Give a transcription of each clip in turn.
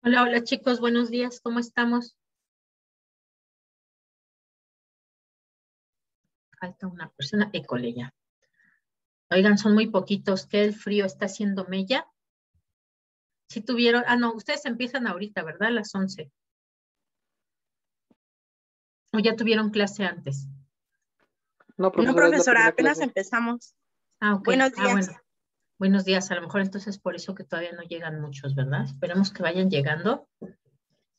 Hola, hola chicos, buenos días, ¿cómo estamos? Falta una persona, école ya. Oigan, son muy poquitos, que el frío está haciendo mella. Si tuvieron, no, ustedes empiezan ahorita, ¿verdad? A las 11. ¿O ya tuvieron clase antes? No, No, profesora, es la profesora, primera apenas clase. empezamos. Ok. Buenos días. Bueno, buenos días. A lo mejor entonces por eso que todavía no llegan muchos, ¿verdad? Esperemos que vayan llegando,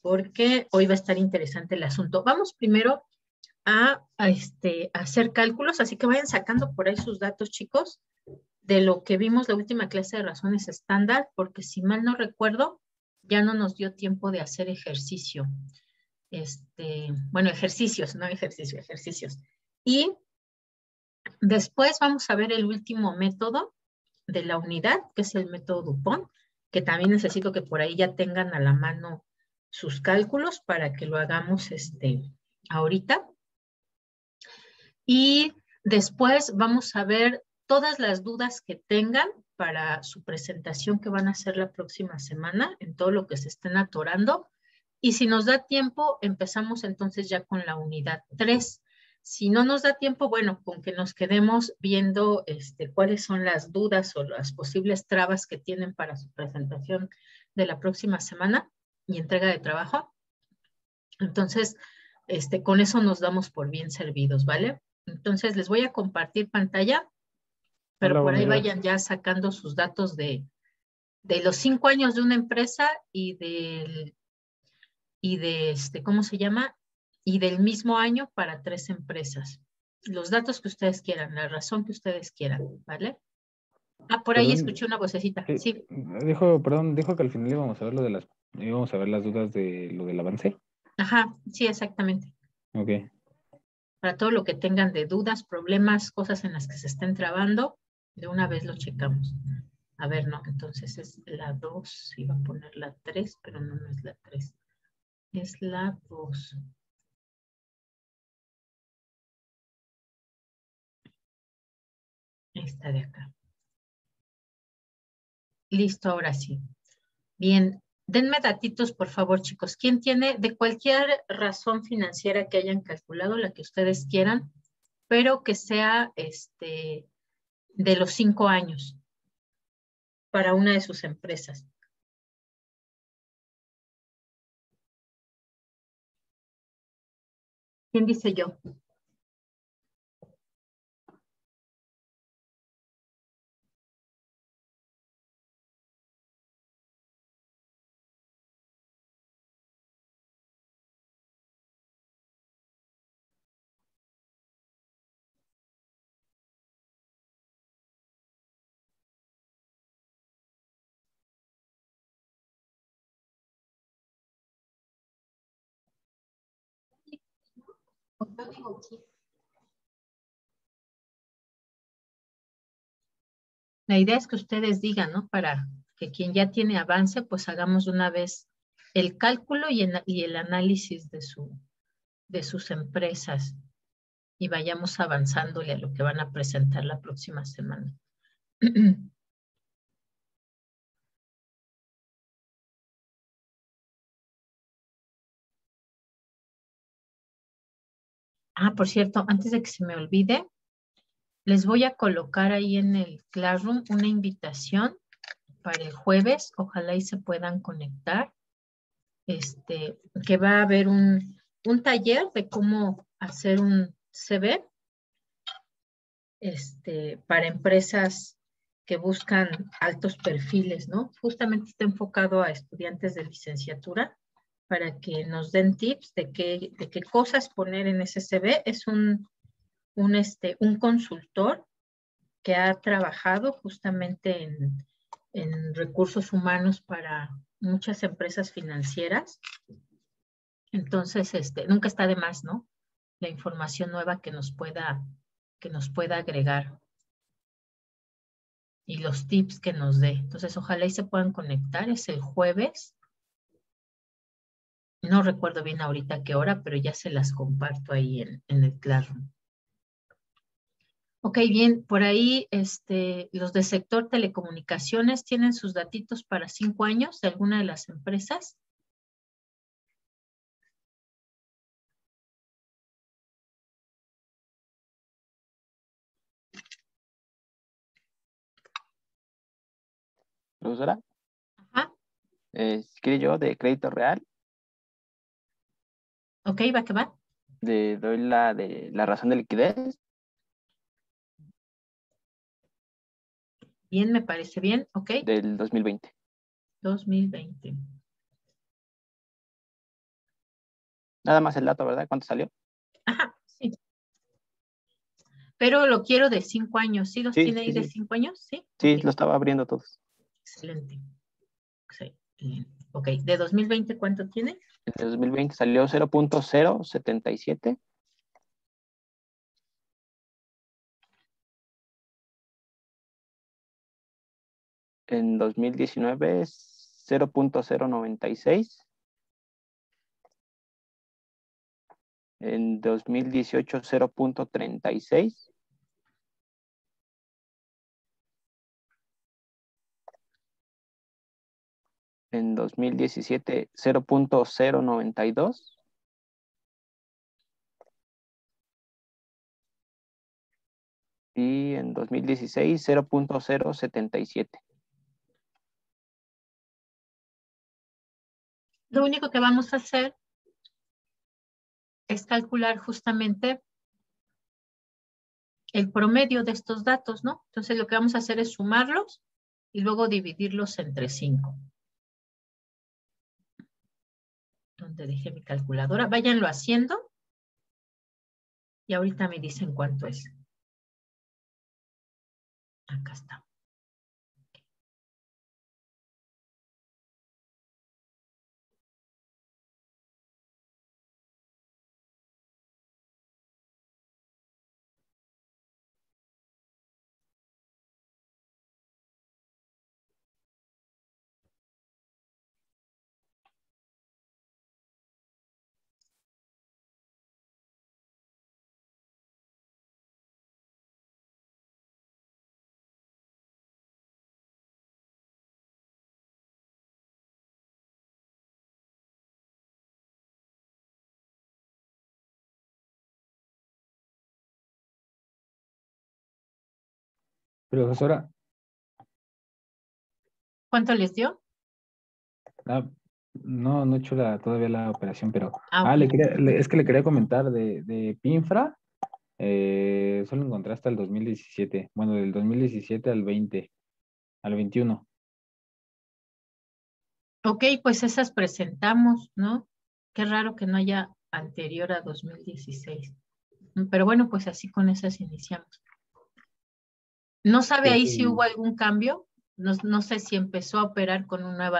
porque hoy va a estar interesante el asunto. Vamos primero a hacer cálculos, así que vayan sacando por ahí sus datos, chicos, de lo que vimos la última clase de razones estándar, porque si mal no recuerdo, ya no nos dio tiempo de hacer ejercicio. Bueno, ejercicios, no ejercicio, ejercicios. Y después vamos a ver el último método de la unidad, que es el método Dupont, que también necesito que por ahí ya tengan a la mano sus cálculos para que lo hagamos ahorita. Y después vamos a ver todas las dudas que tengan para su presentación que van a hacer la próxima semana, en todo lo que se estén atorando. Y si nos da tiempo, empezamos entonces ya con la unidad 3. Si no nos da tiempo, bueno, con que nos quedemos viendo cuáles son las dudas o las posibles trabas que tienen para su presentación de la próxima semana y entrega de trabajo. Entonces, con eso nos damos por bien servidos, ¿vale? Entonces, les voy a compartir pantalla, pero Hola, por ahí buenos días. vayan ya sacando sus datos de los 5 años de una empresa ¿cómo se llama? Y del mismo año para 3 empresas. Los datos que ustedes quieran, la razón que ustedes quieran, ¿vale? Por ahí Perdón, escuché una vocecita, sí. dijo que al final íbamos a ver íbamos a ver las dudas de lo del avance. Ajá, sí, exactamente. Ok. Para todo lo que tengan de dudas, problemas, cosas en las que se estén trabando, de una vez lo checamos. A ver, no, entonces es la 2, iba a poner la 3, pero no, no es la 3. Es la 2. Esta de acá. Listo, ahora sí. Bien, denme datitos, por favor, chicos. ¿Quién tiene de cualquier razón financiera que hayan calculado, la que ustedes quieran, pero que sea de los 5 años para una de sus empresas? ¿Quién dice yo? Yo digo quién. La idea es que ustedes digan, ¿no? Para que quien ya tiene avance, pues hagamos de una vez el cálculo y el análisis de sus empresas y vayamos avanzándole a lo que van a presentar la próxima semana. Por cierto, antes de que se me olvide, les voy a colocar ahí en el Classroom una invitación para el jueves. Ojalá y se puedan conectar. Que va a haber un taller de cómo hacer un CV para empresas que buscan altos perfiles, ¿no? Justamente está enfocado a estudiantes de licenciatura para que nos den tips de qué cosas poner en ese CV. Es un consultor que ha trabajado justamente en recursos humanos para muchas empresas financieras. Entonces, nunca está de más, ¿no? La información nueva que nos pueda agregar y los tips que nos dé. Entonces, ojalá y se puedan conectar. Es el jueves. No recuerdo bien ahorita qué hora, pero ya se las comparto ahí en el Classroom. Ok, bien, por ahí los del sector telecomunicaciones tienen sus datitos para 5 años de alguna de las empresas. profesora. Ajá. Si quiere yo de crédito real, Ok, va que va. le doy la razón de liquidez. Bien, me parece bien. Ok. Del 2020. 2020. Nada más el dato, ¿verdad? ¿Cuánto salió? Ajá, sí. Pero lo quiero de 5 años. ¿Sí los Sí, tiene ahí sí, de sí. 5 años? Sí. Sí, Ok. lo estaba abriendo todos. Excelente. Excelente. Ok, de 2020, ¿cuánto tiene? En el 2020 salió 0.077. En 2019 es 0.096. En 2018 0.36. En 2017 0.092. Y en 2016 0.077. Lo único que vamos a hacer es calcular justamente el promedio de estos datos, ¿no? Entonces lo que vamos a hacer es sumarlos y luego dividirlos entre 5. Donde dejé mi calculadora. Váyanlo haciendo y ahorita me dicen cuánto es. Acá está. Profesora, ¿Cuánto les dio? no he hecho todavía la operación, pero... Ok. es que le quería comentar de Pinfra, solo encontré hasta el 2017. Bueno, del 2017 al 20, al 21. Ok, pues esas presentamos, ¿no? Qué raro que no haya anterior a 2016. Pero bueno, pues así con esas iniciamos. ¿No sabe Es ahí si hubo el- algún cambio? No sé si empezó a operar con una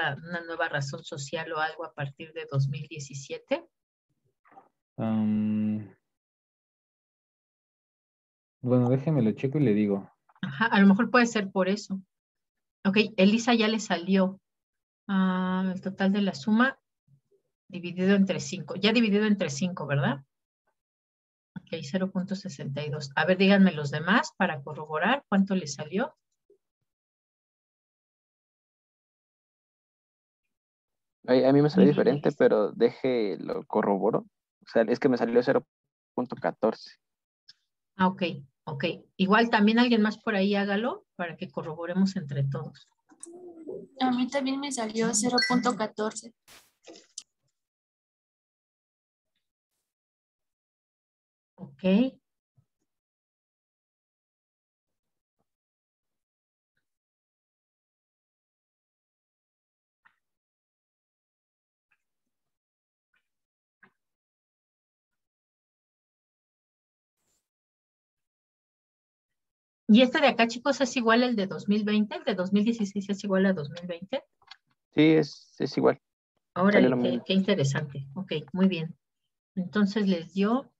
nueva razón social o algo a partir de 2017. am, bueno, déjeme lo checo y le digo. Ajá, a lo mejor puede ser por eso. Ok, Elisa ya le salió el total de la suma dividido entre 5. Ya dividido entre 5, ¿verdad? Ok, 0.62. A ver, díganme los demás para corroborar cuánto le salió. A mí me salió Muy bien, diferente, Elisa. pero lo corroboro. O sea, es que me salió 0.14. Ok, ok. Igual también alguien más por ahí hágalo para que corroboremos entre todos. A mí también me salió 0.14. Ok. ¿Y este de acá, chicos, es igual al de 2020? ¿El de 2016 es igual a 2020? Sí, es igual. Salió lo Órale, qué, mismo. qué interesante. Ok, muy bien. Entonces les dio Sí,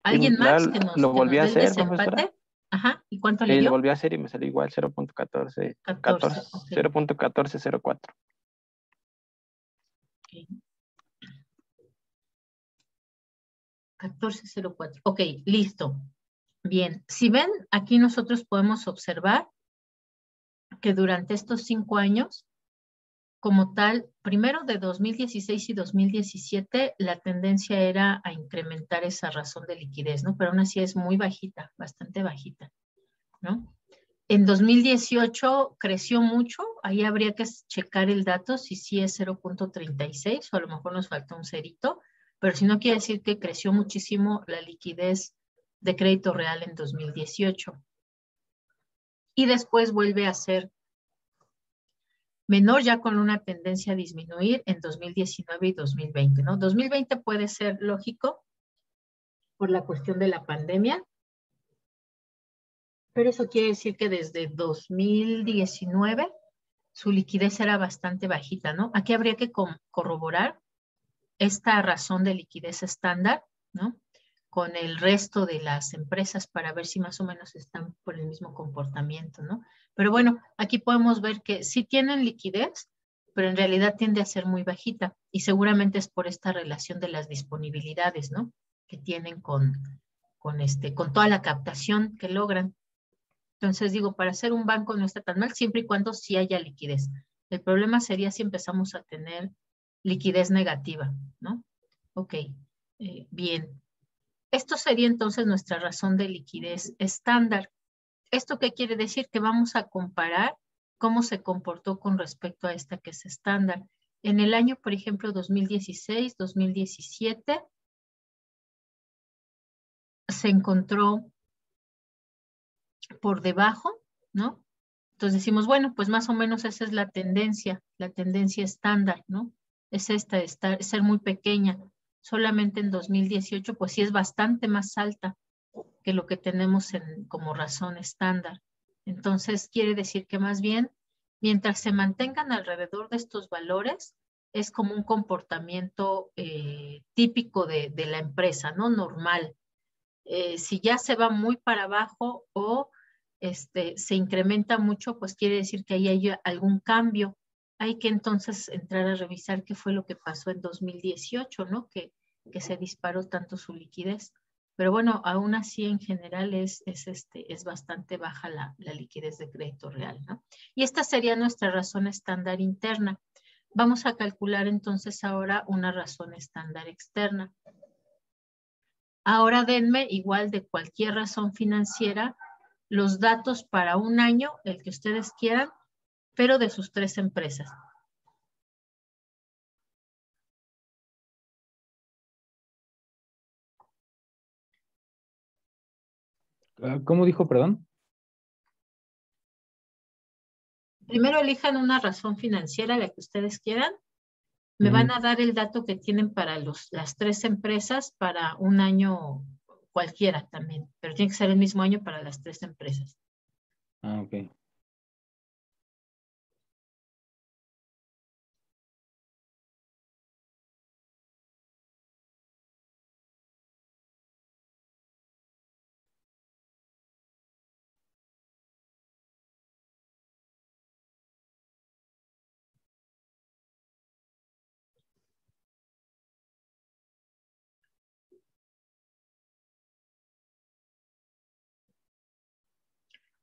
alguien más lo que volví nos a dé el hacer, profesora. desempate. Ajá, ¿y cuánto le Lo dio? volví a hacer y me salió igual 0.14. 14, ok. 0.1404. Ok. 1404. Ok, listo. Bien, si ven, aquí nosotros podemos observar que durante estos 5 años, como tal, primero de 2016 y 2017, la tendencia era a incrementar esa razón de liquidez, ¿no? Pero aún así es muy bajita, bastante bajita, ¿no? En 2018 creció mucho ahí habría que checar el dato si sí es 0.36 o a lo mejor nos falta un cerito, pero si no quiere decir que creció muchísimo la liquidez de crédito real en 2018. Y después vuelve a ser menor ya con una tendencia a disminuir en 2019 y 2020, ¿no? 2020 puede ser lógico por la cuestión de la pandemia, pero eso quiere decir que desde 2019 su liquidez era bastante bajita, ¿no? Aquí habría que corroborar esta razón de liquidez estándar, ¿no? Con el resto de las empresas para ver si más o menos están por el mismo comportamiento, ¿no? Pero bueno, aquí podemos ver que sí tienen liquidez, pero en realidad tiende a ser muy bajita y seguramente es por esta relación de las disponibilidades, ¿no? Que tienen con toda la captación que logran. Entonces digo, para ser un banco no está tan mal siempre y cuando sí haya liquidez. El problema sería si empezamos a tener liquidez negativa, ¿no? Ok, bien. Esto sería entonces nuestra razón de liquidez estándar. ¿Esto qué quiere decir? Que vamos a comparar cómo se comportó con respecto a esta que es estándar. En el año, por ejemplo, 2016, 2017, se encontró por debajo, ¿no? Entonces decimos, bueno, pues más o menos esa es la tendencia estándar, ¿no? Es esta, ser muy pequeña. Solamente en 2018, pues sí es bastante más alta que lo que tenemos como razón estándar. Entonces quiere decir que más bien, mientras se mantengan alrededor de estos valores, es como un comportamiento típico de la empresa, ¿no? Normal. Si ya se va muy para abajo o se incrementa mucho, pues quiere decir que ahí hay algún cambio. Hay que entonces entrar a revisar qué fue lo que pasó en 2018, ¿no? Que se disparó tanto su liquidez. Pero bueno, aún así en general es bastante baja la liquidez de crédito real, ¿no? Y esta sería nuestra razón estándar interna. Vamos a calcular entonces ahora una razón estándar externa. Ahora denme, igual de cualquier razón financiera, los datos para un año, el que ustedes quieran, pero de sus 3 empresas. ¿Cómo dijo, perdón? Primero elijan una razón financiera, la que ustedes quieran. Me van a dar el dato que tienen para las 3 empresas para un año cualquiera también, pero tiene que ser el mismo año para las 3 empresas. Ah, ok.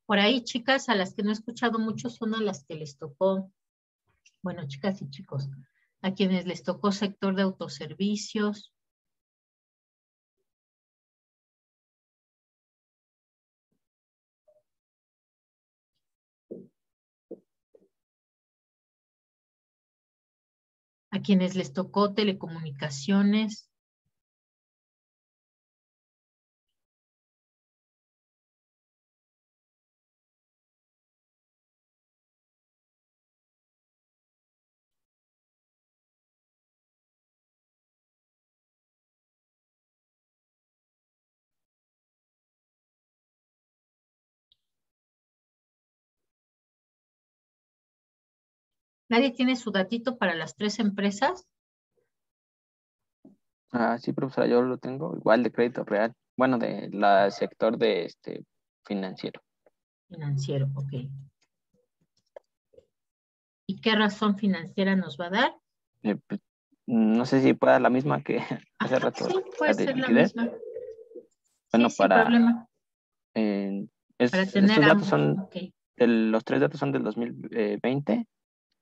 Por ahí, chicas, a las que no he escuchado mucho son a las que les tocó, bueno, chicas y chicos, a quienes les tocó sector de autoservicios, a quienes les tocó telecomunicaciones, ¿nadie tiene su datito para las 3 empresas? Ah, sí, profesora, yo lo tengo igual de crédito real. Bueno, de la sector de financiero. Financiero, ok. ¿Y qué razón financiera nos va a dar? Pues, no sé si pueda la misma que hace Ajá, rato, sí, la puede de ser la liquidez. misma. Sí, Bueno, sin problema. Para tener estos datos ambos, son, ok. los 3 datos son del 2020.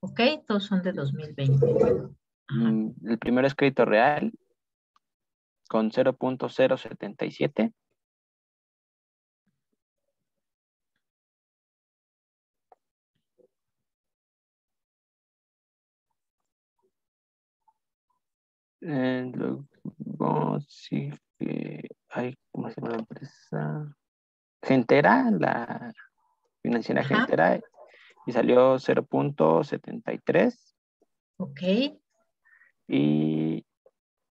Ok, todos son de 2020. Ajá. El primero es crédito real con 0.077. Luego sí que hay, ¿cómo se llama la empresa? Gentera, la financiera Ajá. Gentera, y salió 0.73. Ok. Y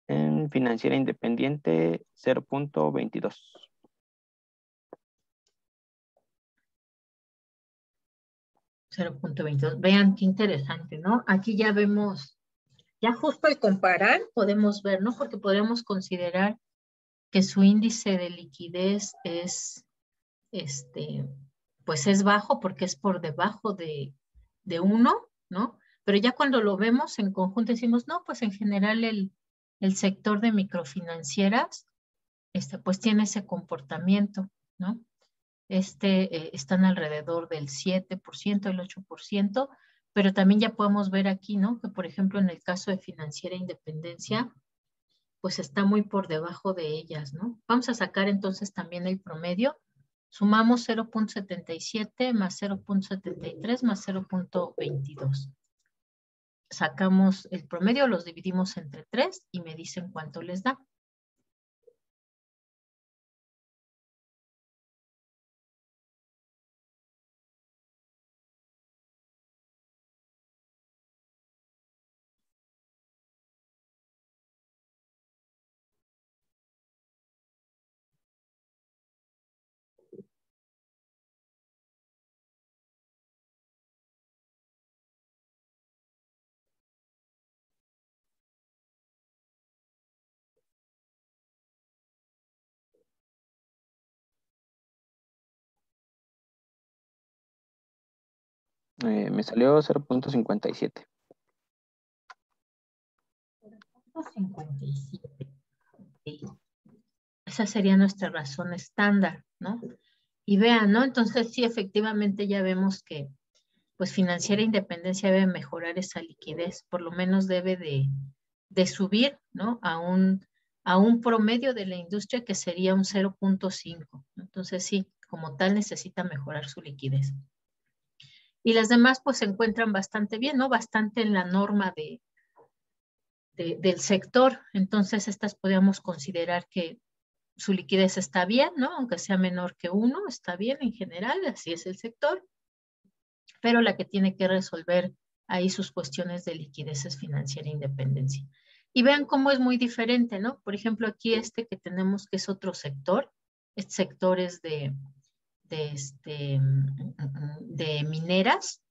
en financiera independiente 0.22. 0.22. Vean qué interesante, ¿no? Aquí ya vemos, ya justo al comparar podemos ver, ¿no? Porque podríamos considerar que su índice de liquidez es, pues es bajo porque es por debajo de 1, ¿no? Pero ya cuando lo vemos en conjunto decimos, no, pues en general el sector de microfinancieras, pues tiene ese comportamiento, ¿no? Están alrededor del 7%, el 8%, pero también ya podemos ver aquí, ¿no? Que por ejemplo en el caso de Financiera Independencia, pues está muy por debajo de ellas, ¿no? Vamos a sacar entonces también el promedio. Sumamos 0.77 más 0.73 más 0.22. Sacamos el promedio, los dividimos entre 3 y me dicen cuánto les da. Me salió 0.57. 57. Esa sería nuestra razón estándar, ¿no? Y vean, ¿no? Entonces sí, efectivamente ya vemos que pues Financiera Independencia debe mejorar esa liquidez, por lo menos debe de subir, ¿no? A un promedio de la industria que sería un 0.5. Entonces sí, como tal necesita mejorar su liquidez. Y las demás pues se encuentran bastante bien, ¿no? Bastante en la norma del sector. Entonces estas podríamos considerar que su liquidez está bien, ¿no? Aunque sea menor que 1, está bien en general, así es el sector, pero la que tiene que resolver ahí sus cuestiones de liquidez es Financiera Independencia. Y vean cómo es muy diferente, ¿no? Por ejemplo, aquí que tenemos que es otro sector, este sector es de mineras.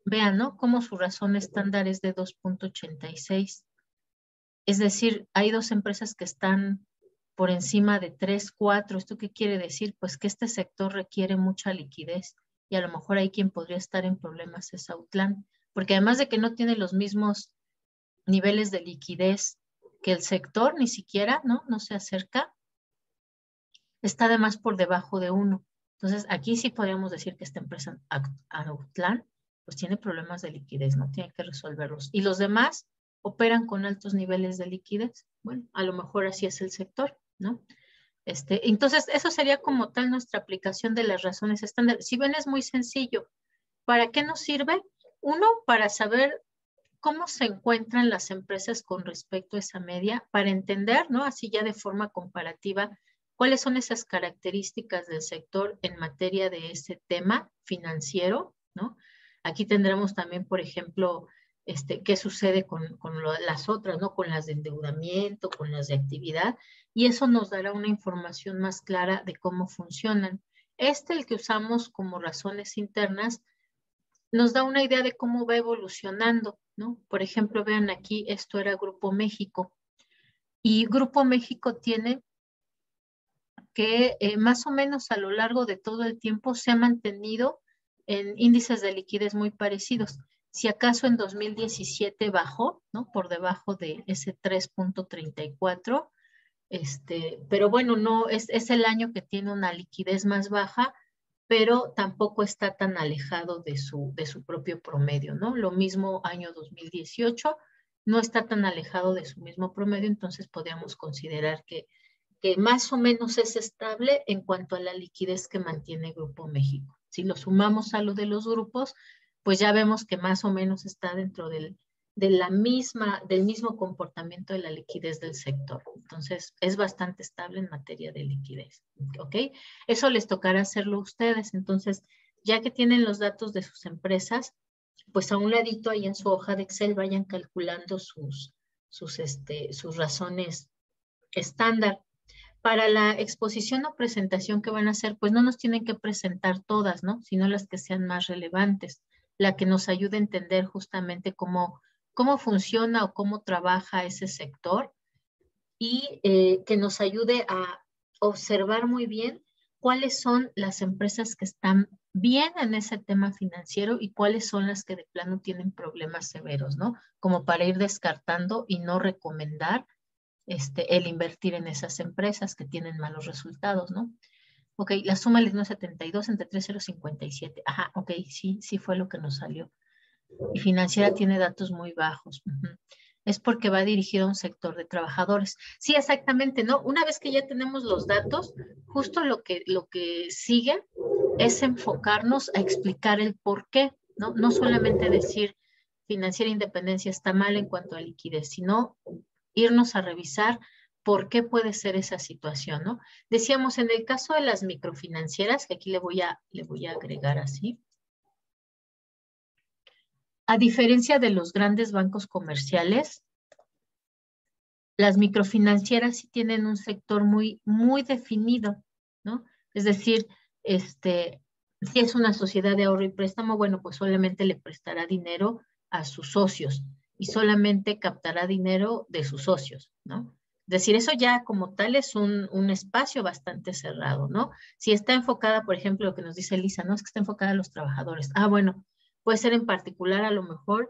Vean, ¿no? Cómo su razón estándar es de 2.86. Es decir, hay dos empresas que están por encima de 3, 4. ¿Esto qué quiere decir? Pues que este sector requiere mucha liquidez y a lo mejor hay quien podría estar en problemas es Autlán, porque además de que no tiene los mismos niveles de liquidez que el sector, ni siquiera, ¿no? No se acerca, está además por debajo de 1. Entonces, aquí sí podríamos decir que esta empresa Autlán, pues tiene problemas de liquidez, ¿no? Tiene que resolverlos. Y los demás operan con altos niveles de liquidez. Bueno, a lo mejor así es el sector, ¿no? Entonces, eso sería como tal nuestra aplicación de las razones estándar. Si ven, es muy sencillo. ¿Para qué nos sirve? Uno, para saber cómo se encuentran las empresas con respecto a esa media, para entender, ¿no? Así ya de forma comparativa, cuáles son esas características del sector en materia de ese tema financiero, ¿no? Aquí tendremos también, por ejemplo, qué sucede con las otras, ¿no? Con las de endeudamiento, con las de actividad, y eso nos dará una información más clara de cómo funcionan. El que usamos como razones internas, nos da una idea de cómo va evolucionando, ¿no? Por ejemplo, vean aquí, esto era Grupo México. Y Grupo México tiene que más o menos a lo largo de todo el tiempo se ha mantenido en índices de liquidez muy parecidos. Si acaso en 2017 bajó, ¿no? Por debajo de ese 3.34, pero bueno, no, es el año que tiene una liquidez más baja, pero tampoco está tan alejado de su propio promedio, ¿no? Lo mismo año 2018, no está tan alejado de su mismo promedio, entonces podríamos considerar que más o menos es estable en cuanto a la liquidez que mantiene Grupo México. Si lo sumamos a lo de los grupos, pues ya vemos que más o menos está dentro del mismo comportamiento de la liquidez del sector. Entonces, es bastante estable en materia de liquidez. ¿Ok? Eso les tocará hacerlo a ustedes. Entonces, ya que tienen los datos de sus empresas, pues a un ladito ahí en su hoja de Excel vayan calculando sus razones estándar. Para la exposición o presentación que van a hacer, pues no nos tienen que presentar todas, ¿no? Sino las que sean más relevantes, la que nos ayude a entender justamente cómo funciona o cómo trabaja ese sector y que nos ayude a observar muy bien cuáles son las empresas que están bien en ese tema financiero y cuáles son las que de plano tienen problemas severos, ¿no? Como para ir descartando y no recomendar el invertir en esas empresas que tienen malos resultados, ¿no? Ok, la suma del 1.72 entre 3.057. Ajá, ok, sí fue lo que nos salió. Y financiera tiene datos muy bajos. Es porque va dirigido a un sector de trabajadores. Sí, exactamente, ¿no? Una vez que ya tenemos los datos, justo lo que sigue es enfocarnos a explicar el por qué, ¿no? No solamente decir financiera independencia está mal en cuanto a liquidez, sino irnos a revisar por qué puede ser esa situación, ¿no? Decíamos, en el caso de las microfinancieras, que aquí le voy a agregar así, a diferencia de los grandes bancos comerciales, las microfinancieras sí tienen un sector muy, muy definido, ¿no? Es decir, si es una sociedad de ahorro y préstamo, bueno, pues solamente le prestará dinero a sus socios y solamente captará dinero de sus socios, ¿no? Es decir, eso ya como tal es un espacio bastante cerrado, ¿no? Si está enfocada, por ejemplo, lo que nos dice Lisa, ¿no? Es que está enfocada a los trabajadores. Ah, bueno, puede ser en particular a lo mejor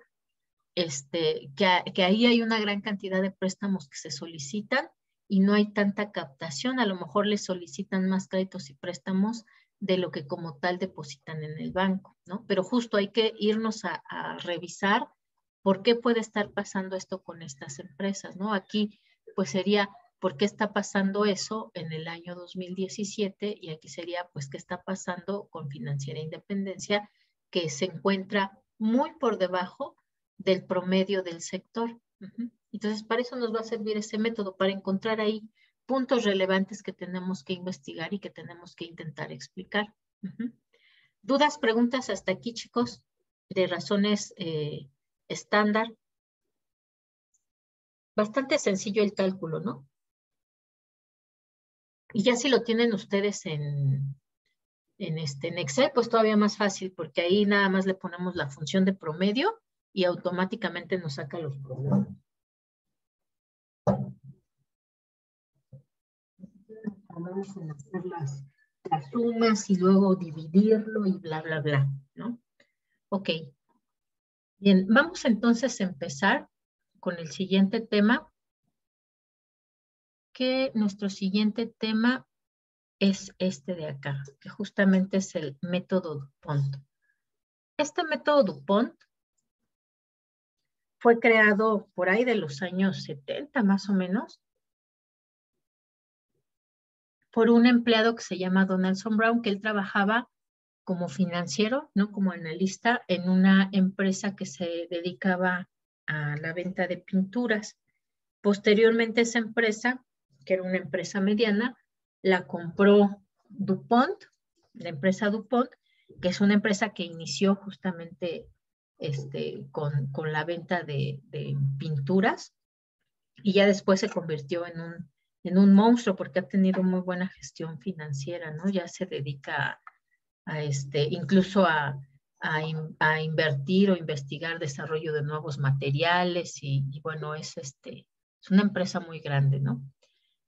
que ahí hay una gran cantidad de préstamos que se solicitan y no hay tanta captación. A lo mejor les solicitan más créditos y préstamos de lo que como tal depositan en el banco, ¿no? Pero justo hay que irnos a revisar por qué puede estar pasando esto con estas empresas, ¿no? Aquí pues sería por qué está pasando eso en el año 2017 y aquí sería pues qué está pasando con Financiera Independencia, que se encuentra muy por debajo del promedio del sector. Entonces, para eso nos va a servir ese método, para encontrar ahí puntos relevantes que tenemos que investigar y que tenemos que intentar explicar. ¿Dudas, preguntas hasta aquí, chicos? De razones estándar. Bastante sencillo el cálculo, ¿no? Y ya si lo tienen ustedes en Excel, pues todavía más fácil, porque ahí nada más le ponemos la función de promedio y automáticamente nos saca los problemas. Vamos a hacer las sumas y luego dividirlo y bla, bla, bla, ¿no? Ok. Bien, vamos entonces a empezar con el siguiente tema, que nuestro siguiente tema es este de acá, que justamente es el método DuPont. Este método DuPont fue creado por ahí de los años 70, más o menos, por un empleado que se llama Donaldson Brown, que él trabajaba como financiero, ¿no? Como analista en una empresa que se dedicaba a la venta de pinturas. Posteriormente esa empresa, que era una empresa mediana, la compró DuPont, la empresa DuPont, que es una empresa que inició justamente con la venta de pinturas y ya después se convirtió en un monstruo porque ha tenido muy buena gestión financiera, ¿no? Ya se dedica incluso a invertir o investigar desarrollo de nuevos materiales y bueno, es una empresa muy grande, ¿no?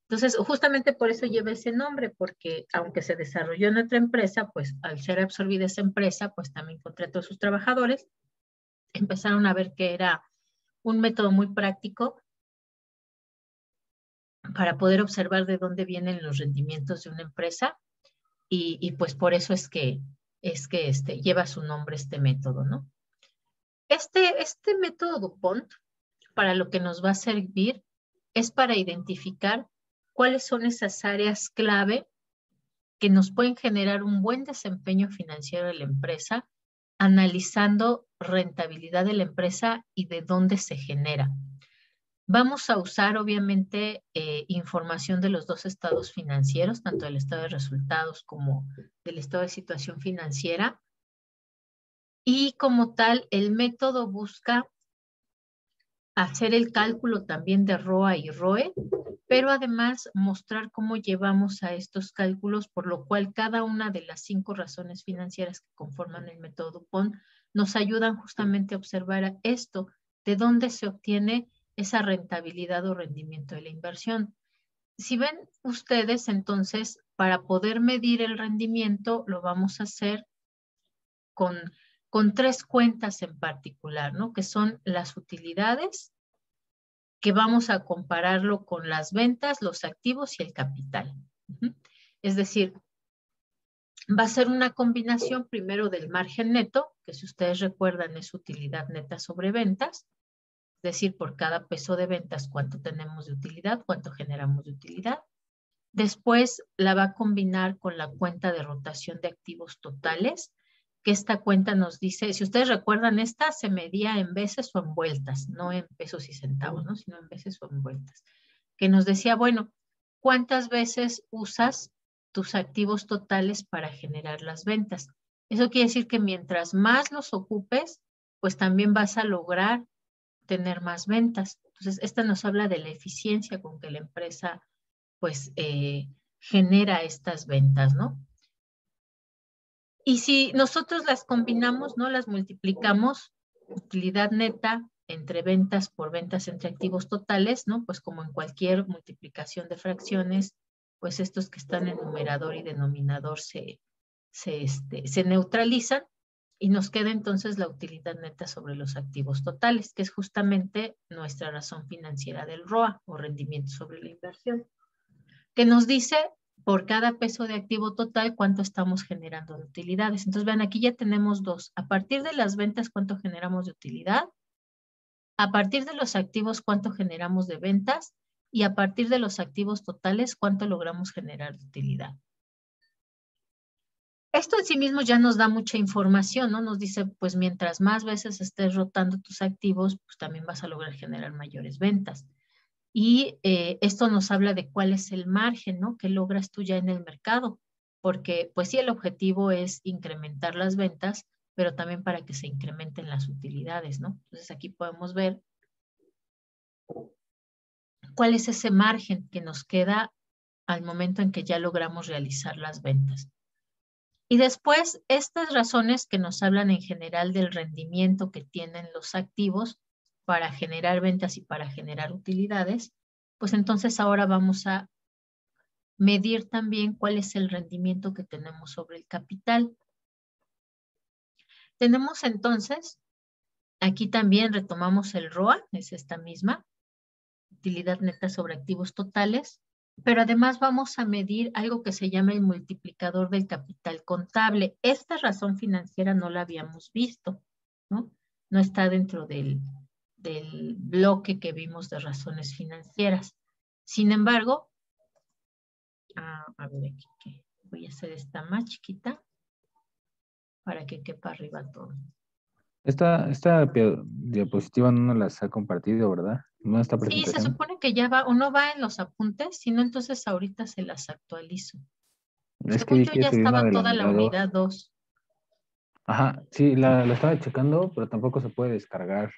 Entonces, justamente por eso lleva ese nombre, porque aunque se desarrolló en otra empresa, pues al ser absorbida esa empresa, pues también contrató a sus trabajadores, empezaron a ver que era un método muy práctico para poder observar de dónde vienen los rendimientos de una empresa y pues por eso es que lleva su nombre este método, ¿no? Este método DuPont, para lo que nos va a servir, es para identificar cuáles son esas áreas clave que nos pueden generar un buen desempeño financiero de la empresa, analizando rentabilidad de la empresa y de dónde se genera. Vamos a usar, obviamente, información de los dos estados financieros, tanto del estado de resultados como del estado de situación financiera. Y como tal, el método busca hacer el cálculo también de ROA y ROE, pero además mostrar cómo llevamos a estos cálculos, por lo cual cada una de las 5 razones financieras que conforman el método Dupont nos ayudan justamente a observar esto, de dónde se obtiene esa rentabilidad o rendimiento de la inversión. Si ven ustedes, entonces, para poder medir el rendimiento, lo vamos a hacer con 3 cuentas en particular, ¿no? Que son las utilidades, que vamos a compararlo con las ventas, los activos y el capital. Es decir, va a ser una combinación primero del margen neto, que si ustedes recuerdan es utilidad neta sobre ventas, es decir, por cada peso de ventas, cuánto tenemos de utilidad, cuánto generamos de utilidad. Después la va a combinar con la cuenta de rotación de activos totales, que esta cuenta nos dice, si ustedes recuerdan, esta se medía en veces o en vueltas, no en pesos y centavos, ¿no? Sino en veces o en vueltas. Que nos decía, bueno, ¿cuántas veces usas tus activos totales para generar las ventas? Eso quiere decir que mientras más los ocupes, pues también vas a lograr tener más ventas. Entonces, esta nos habla de la eficiencia con que la empresa pues genera estas ventas, ¿no? Y si nosotros las combinamos, ¿no? Las multiplicamos, utilidad neta entre ventas por ventas entre activos totales, ¿no? Pues como en cualquier multiplicación de fracciones, pues estos que están en numerador y denominador se neutralizan y nos queda entonces la utilidad neta sobre los activos totales, que es justamente nuestra razón financiera del ROA o rendimiento sobre la inversión, que nos dice por cada peso de activo total cuánto estamos generando de utilidades. Entonces, vean, aquí ya tenemos 2. A partir de las ventas, cuánto generamos de utilidad. A partir de los activos, cuánto generamos de ventas. Y a partir de los activos totales, cuánto logramos generar de utilidad. Esto en sí mismo ya nos da mucha información, ¿no? Nos dice, pues mientras más veces estés rotando tus activos, pues también vas a lograr generar mayores ventas. Y esto nos habla de cuál es el margen, ¿no? Que logras tú ya en el mercado. Porque, pues sí, el objetivo es incrementar las ventas, pero también para que se incrementen las utilidades, ¿no? Entonces aquí podemos ver cuál es ese margen que nos queda al momento en que ya logramos realizar las ventas. Y después, estas razones que nos hablan en general del rendimiento que tienen los activos para generar ventas y para generar utilidades, pues entonces ahora vamos a medir también cuál es el rendimiento que tenemos sobre el capital. Tenemos entonces, aquí también retomamos el ROA, es esta misma, utilidad neta sobre activos totales, pero además vamos a medir algo que se llama el multiplicador del capital contable. Esta razón financiera no la habíamos visto, ¿no? No está dentro del bloque que vimos de razones financieras. Sin embargo, a ver aquí, voy a hacer esta más chiquita para que quepa arriba todo. Esta diapositiva no nos las ha compartido, ¿verdad? No está presentación. Sí, se supone que ya va, o no va en los apuntes, sino entonces ahorita se las actualizo. Es que Según vi yo que ya subí una estaba de la toda la unidad 2. Ajá, sí, la estaba checando, pero tampoco se puede descargar.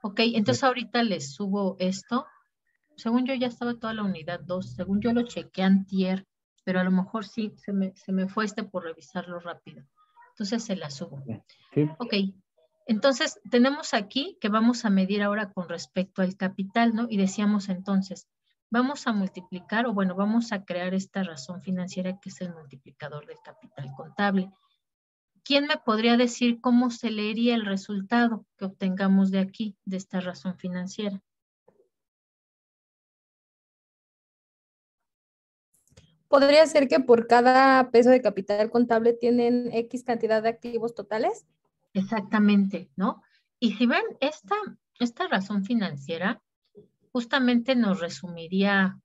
Ok, entonces ahorita les subo esto. Según yo ya estaba toda la unidad 2. Según yo lo chequeé antier, pero a lo mejor sí, se me fue por revisarlo rápido. Entonces se la subo. Sí. Ok, entonces tenemos aquí que vamos a medir ahora con respecto al capital, ¿no? Y decíamos entonces, vamos a multiplicar, o bueno, vamos a crear esta razón financiera que es el multiplicador del capital contable. ¿Quién me podría decir cómo se leería el resultado que obtengamos de aquí, de esta razón financiera? ¿Podría ser que por cada peso de capital contable tienen X cantidad de activos totales? Exactamente, ¿no? Y si ven, esta razón financiera justamente nos resumiría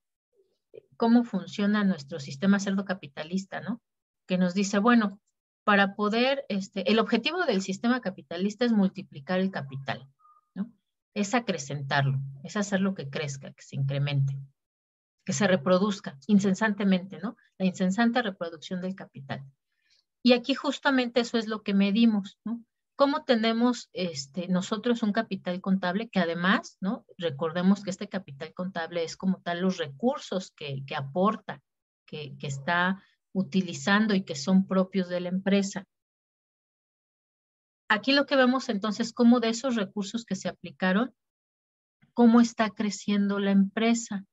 cómo funciona nuestro sistema cerdo capitalista, ¿no? Que nos dice, bueno, para poder, el objetivo del sistema capitalista es multiplicar el capital, ¿no? Es acrecentarlo, es hacerlo que crezca, que se incremente, que se reproduzca incesantemente, ¿no? La incesante reproducción del capital. Y aquí justamente eso es lo que medimos, ¿no? ¿Cómo tenemos nosotros un capital contable que además, ¿no? Recordemos que este capital contable es como tal los recursos que aporta, que está utilizando y que son propios de la empresa. Aquí lo que vemos entonces, cómo de esos recursos que se aplicaron, cómo está creciendo la empresa.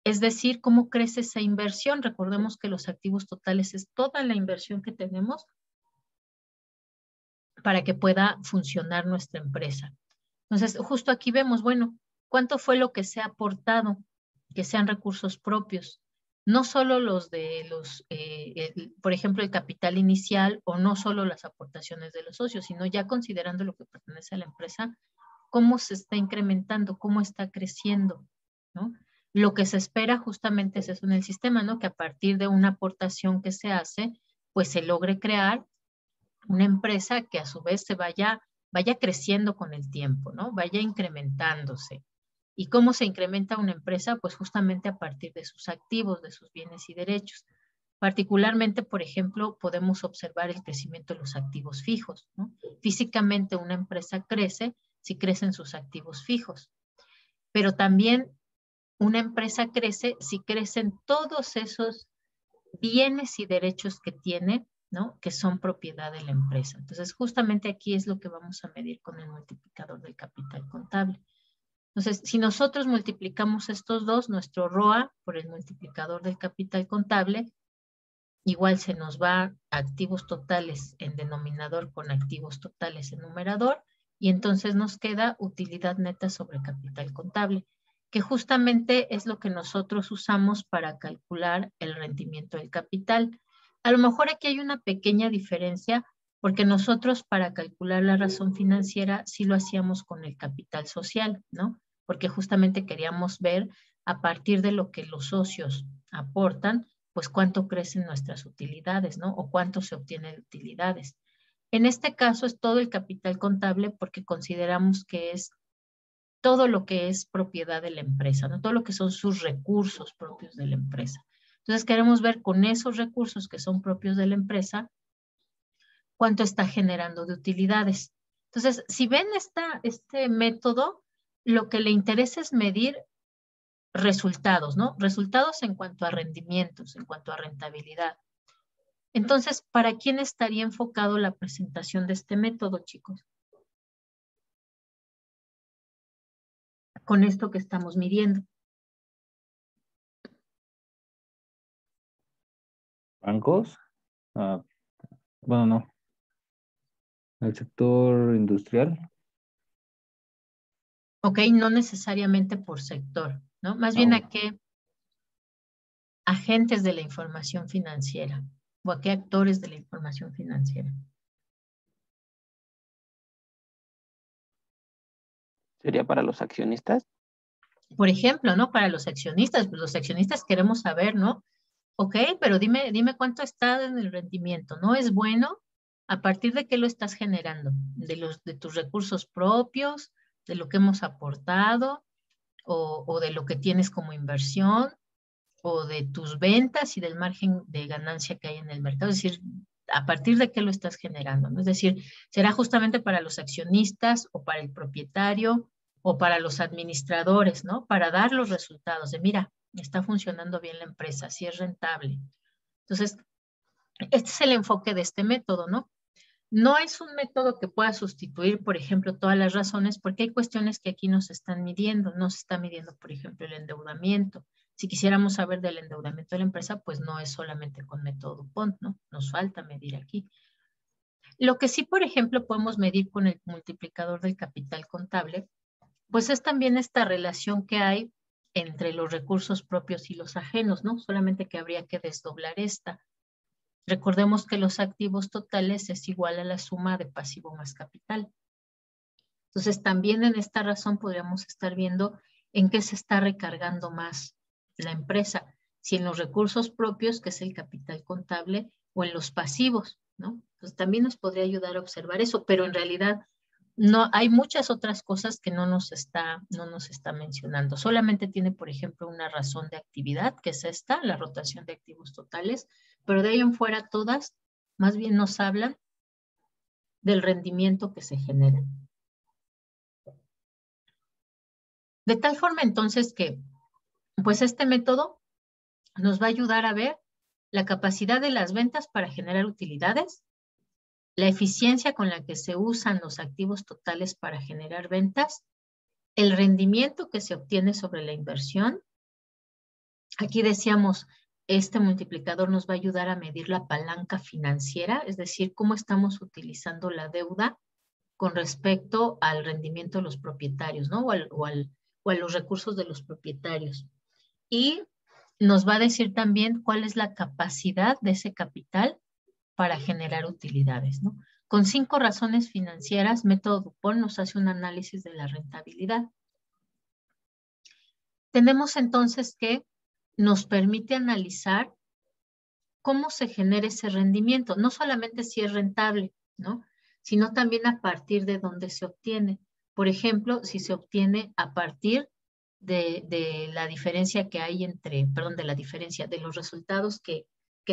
Es decir, cómo crece esa inversión. Recordemos que los activos totales es toda la inversión que tenemos para que pueda funcionar nuestra empresa. Entonces, justo aquí vemos, bueno, ¿cuánto fue lo que se ha aportado? Que sean recursos propios. No solo los de por ejemplo, el capital inicial o no solo las aportaciones de los socios, sino ya considerando lo que pertenece a la empresa, cómo se está incrementando, cómo está creciendo, ¿no? Lo que se espera justamente es eso en el sistema, ¿no? Que a partir de una aportación que se hace, pues se logre crear una empresa que a su vez se vaya creciendo con el tiempo, ¿no? Vaya incrementándose. ¿Y cómo se incrementa una empresa? Pues justamente a partir de sus activos, de sus bienes y derechos. Particularmente, por ejemplo, podemos observar el crecimiento de los activos fijos, ¿no? Físicamente una empresa crece si crecen sus activos fijos, pero también una empresa crece si crecen todos esos bienes y derechos que tiene, ¿no? Que son propiedad de la empresa. Entonces, justamente aquí es lo que vamos a medir con el multiplicador del capital contable. Entonces, si nosotros multiplicamos estos dos, nuestro ROA por el multiplicador del capital contable, igual se nos va activos totales en denominador con activos totales en numerador, y entonces nos queda utilidad neta sobre capital contable, que justamente es lo que nosotros usamos para calcular el rendimiento del capital. A lo mejor aquí hay una pequeña diferencia, porque nosotros para calcular la razón financiera sí lo hacíamos con el capital social, ¿no? Porque justamente queríamos ver a partir de lo que los socios aportan, pues cuánto crecen nuestras utilidades, ¿no? O cuánto se obtiene de utilidades. En este caso es todo el capital contable porque consideramos que es todo lo que es propiedad de la empresa, ¿no? Todo lo que son sus recursos propios de la empresa. Entonces queremos ver con esos recursos que son propios de la empresa, cuánto está generando de utilidades. Entonces, si ven este método, lo que le interesa es medir resultados, ¿no? Resultados en cuanto a rendimientos, en cuanto a rentabilidad. Entonces, ¿para quién estaría enfocado la presentación de este método, chicos? Con esto que estamos midiendo. ¿Bancos? Bueno, no. ¿El sector industrial? Ok, no necesariamente por sector, ¿no? Más bien a qué agentes de la información financiera o a qué actores de la información financiera. ¿Sería para los accionistas? Por ejemplo, ¿no? Para los accionistas, pues los accionistas queremos saber, ¿no? Ok, pero dime cuánto está en el rendimiento. ¿No es bueno? ¿A partir de qué lo estás generando? ¿De tus recursos propios? ¿De lo que hemos aportado? ¿O de lo que tienes como inversión? ¿O de tus ventas y del margen de ganancia que hay en el mercado? Es decir, ¿a partir de qué lo estás generando? ¿No? Es decir, ¿será justamente para los accionistas o para el propietario o para los administradores, ¿no? Para dar los resultados de, mira, está funcionando bien la empresa, sí es rentable. Entonces, este es el enfoque de este método, ¿no? No es un método que pueda sustituir, por ejemplo, todas las razones, porque hay cuestiones que aquí nos están midiendo. No se está midiendo, por ejemplo, el endeudamiento. Si quisiéramos saber del endeudamiento de la empresa, pues no es solamente con método DuPont, ¿no? Nos falta medir aquí. Lo que sí, por ejemplo, podemos medir con el multiplicador del capital contable, pues es también esta relación que hay entre los recursos propios y los ajenos, ¿no? Solamente que habría que desdoblar esta. Recordemos que los activos totales es igual a la suma de pasivo más capital. Entonces, también en esta razón podríamos estar viendo en qué se está recargando más la empresa. Si en los recursos propios, que es el capital contable, o en los pasivos, ¿no? Entonces también nos podría ayudar a observar eso, pero en realidad no, hay muchas otras cosas que no nos está mencionando. Solamente tiene, por ejemplo, una razón de actividad, que es esta, la rotación de activos totales, pero de ahí en fuera todas más bien nos hablan del rendimiento que se genera. De tal forma entonces que, pues este método nos va a ayudar a ver la capacidad de las ventas para generar utilidades, la eficiencia con la que se usan los activos totales para generar ventas, el rendimiento que se obtiene sobre la inversión. Aquí decíamos, este multiplicador nos va a ayudar a medir la palanca financiera, es decir, cómo estamos utilizando la deuda con respecto al rendimiento de los propietarios, ¿no? O a los recursos de los propietarios. Y nos va a decir también cuál es la capacidad de ese capital para generar utilidades, ¿no? Con 5 razones financieras, método Dupont nos hace un análisis de la rentabilidad. Tenemos entonces que nos permite analizar cómo se genera ese rendimiento, no solamente si es rentable, ¿no? Sino también a partir de dónde se obtiene. Por ejemplo, si se obtiene a partir de la diferencia que hay de los resultados que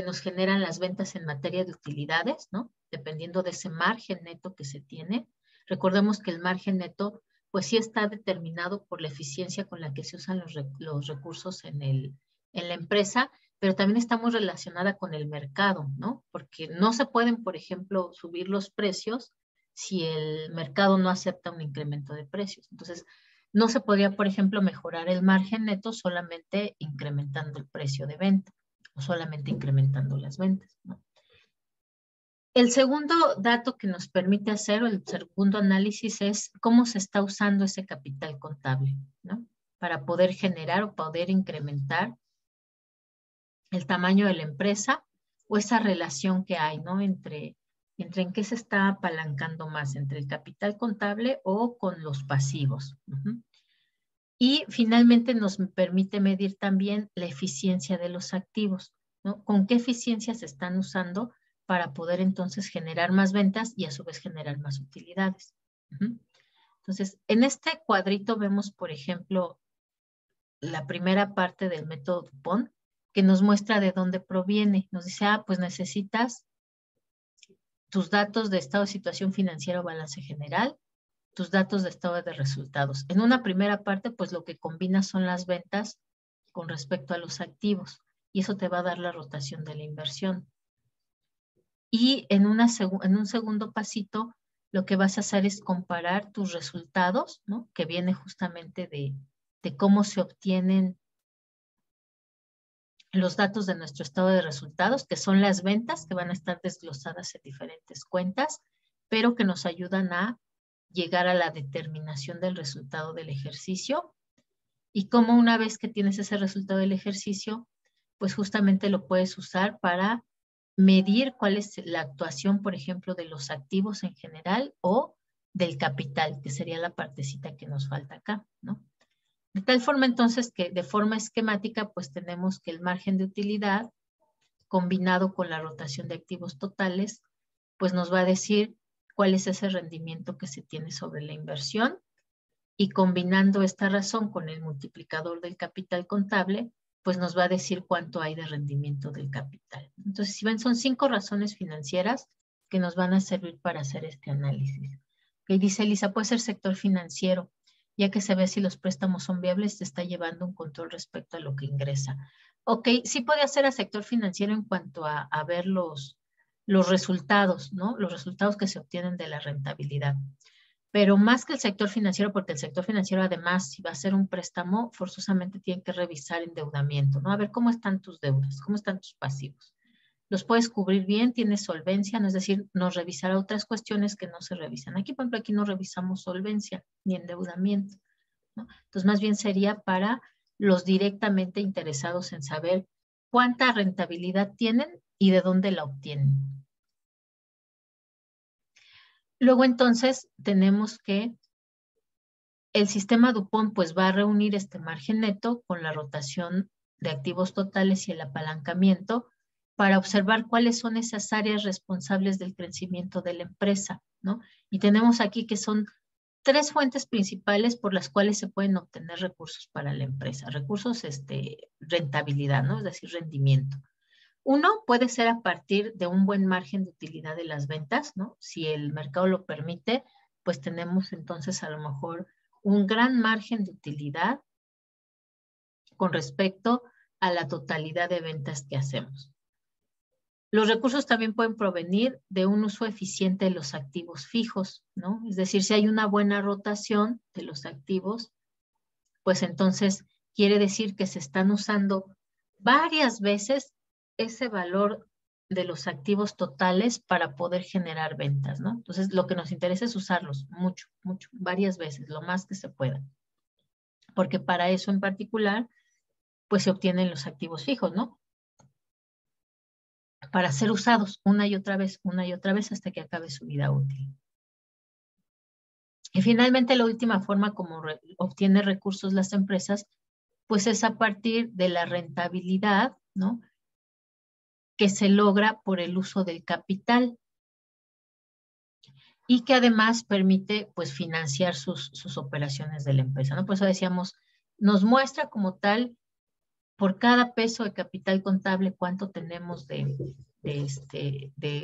nos generan las ventas en materia de utilidades, ¿no? Dependiendo de ese margen neto que se tiene. Recordemos que el margen neto, pues sí está determinado por la eficiencia con la que se usan los recursos en la empresa, pero también está muy relacionada con el mercado, ¿no? Porque no se pueden, por ejemplo, subir los precios si el mercado no acepta un incremento de precios. Entonces, no se podría, por ejemplo, mejorar el margen neto solamente incrementando el precio de venta o solamente incrementando las ventas, ¿no? El segundo dato que nos permite hacer, o el segundo análisis, es cómo se está usando ese capital contable, ¿no? Para poder generar o poder incrementar el tamaño de la empresa o esa relación que hay, ¿no? Entre en qué se está apalancando más, entre el capital contable o con los pasivos. Y finalmente nos permite medir también la eficiencia de los activos, ¿no? Con qué eficiencia se están usando para poder entonces generar más ventas y a su vez generar más utilidades. Entonces, en este cuadrito vemos, por ejemplo, la primera parte del método Dupont, que nos muestra de dónde proviene. Nos dice, pues necesitas tus datos de estado de situación financiera o balance general, tus datos de estado de resultados. En una primera parte, pues lo que combina son las ventas con respecto a los activos, y eso te va a dar la rotación de la inversión. Y en un segundo pasito, lo que vas a hacer es comparar tus resultados, ¿no? Que viene justamente de cómo se obtienen los datos de nuestro estado de resultados, que son las ventas que van a estar desglosadas en diferentes cuentas, pero que nos ayudan a llegar a la determinación del resultado del ejercicio. Y cómo una vez que tienes ese resultado del ejercicio, pues justamente lo puedes usar para medir cuál es la actuación, por ejemplo, de los activos en general o del capital, que sería la partecita que nos falta acá, ¿no? De tal forma entonces que de forma esquemática pues tenemos que el margen de utilidad combinado con la rotación de activos totales pues nos va a decir cuál es ese rendimiento que se tiene sobre la inversión, y combinando esta razón con el multiplicador del capital contable pues nos va a decir cuánto hay de rendimiento del capital. Entonces, si ven, son 5 razones financieras que nos van a servir para hacer este análisis. Y dice Elisa, puede ser sector financiero, ya que se ve si los préstamos son viables, se está llevando un control respecto a lo que ingresa. Ok, sí puede ser a sector financiero en cuanto a ver los resultados, ¿no? Los resultados que se obtienen de la rentabilidad. Pero más que el sector financiero, porque el sector financiero además, si va a ser un préstamo, forzosamente tiene que revisar endeudamiento, ¿no? A ver cómo están tus deudas, cómo están tus pasivos. ¿Los puedes cubrir bien? ¿Tienes solvencia? No, es decir, nos revisará otras cuestiones que no se revisan. Aquí, por ejemplo, aquí no revisamos solvencia ni endeudamiento, ¿no? Entonces, más bien sería para los directamente interesados en saber cuánta rentabilidad tienen y de dónde la obtienen. Luego entonces tenemos que el sistema Dupont pues va a reunir este margen neto con la rotación de activos totales y el apalancamiento para observar cuáles son esas áreas responsables del crecimiento de la empresa, ¿no? Y tenemos aquí que son 3 fuentes principales por las cuales se pueden obtener recursos para la empresa. Recursos, rentabilidad, ¿no? Es decir, rendimiento. Uno puede ser a partir de un buen margen de utilidad de las ventas, ¿no? Si el mercado lo permite, pues tenemos entonces a lo mejor un gran margen de utilidad con respecto a la totalidad de ventas que hacemos. Los recursos también pueden provenir de un uso eficiente de los activos fijos, ¿no? Es decir, si hay una buena rotación de los activos, pues entonces quiere decir que se están usando varias veces ese valor de los activos totales para poder generar ventas, ¿no? Entonces, lo que nos interesa es usarlos mucho, mucho, varias veces, lo más que se pueda. Porque para eso en particular, pues se obtienen los activos fijos, ¿no? Para ser usados una y otra vez hasta que acabe su vida útil. Y finalmente la última forma como obtiene recursos las empresas, pues es a partir de la rentabilidad, ¿no? Que se logra por el uso del capital y que además permite pues financiar sus operaciones de la empresa, ¿no? Por eso decíamos, nos muestra como tal por cada peso de capital contable cuánto tenemos de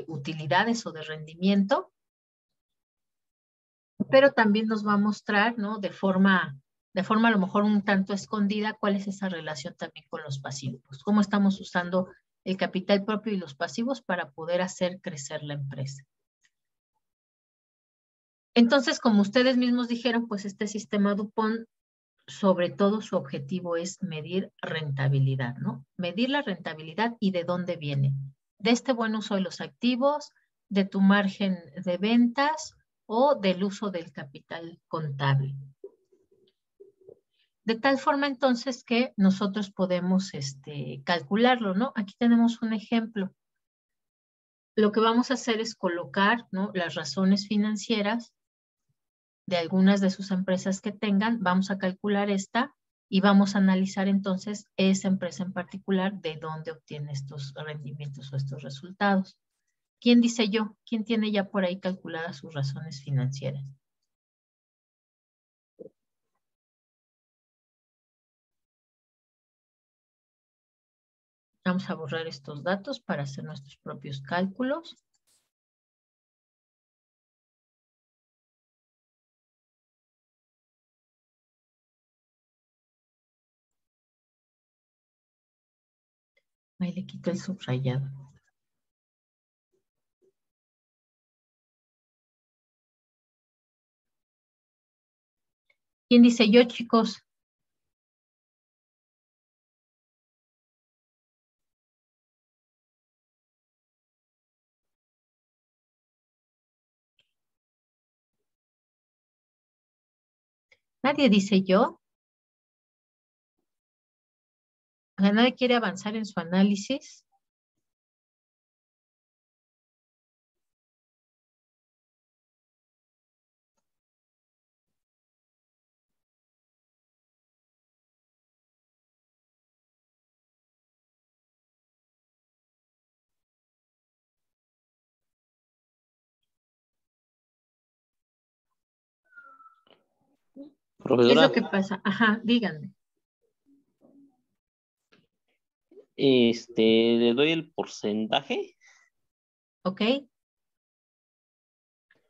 utilidades o de rendimiento, pero también nos va a mostrar, ¿no? De forma a lo mejor un tanto escondida, cuál es esa relación también con los pasivos, cómo estamos usando el capital propio y los pasivos para poder hacer crecer la empresa. Entonces, como ustedes mismos dijeron, pues este sistema DuPont, sobre todo su objetivo es medir rentabilidad, ¿no? Medir la rentabilidad y de dónde viene. De este buen uso de los activos, de tu margen de ventas o del uso del capital contable. De tal forma entonces que nosotros podemos calcularlo, ¿no? Aquí tenemos un ejemplo. Lo que vamos a hacer es colocar, ¿no? Las razones financieras de algunas de sus empresas que tengan, vamos a calcular esta y vamos a analizar entonces esa empresa en particular de dónde obtiene estos rendimientos o estos resultados. ¿Quién dice yo? ¿Quién tiene ya por ahí calculadas sus razones financieras? Vamos a borrar estos datos para hacer nuestros propios cálculos. Ahí le quito el subrayado. ¿Quién dice yo, chicos? Nadie dice yo. O sea, nadie quiere avanzar en su análisis. ¿Qué es Profesora, lo que pasa? Ajá, díganme. le doy el porcentaje. ¿Ok?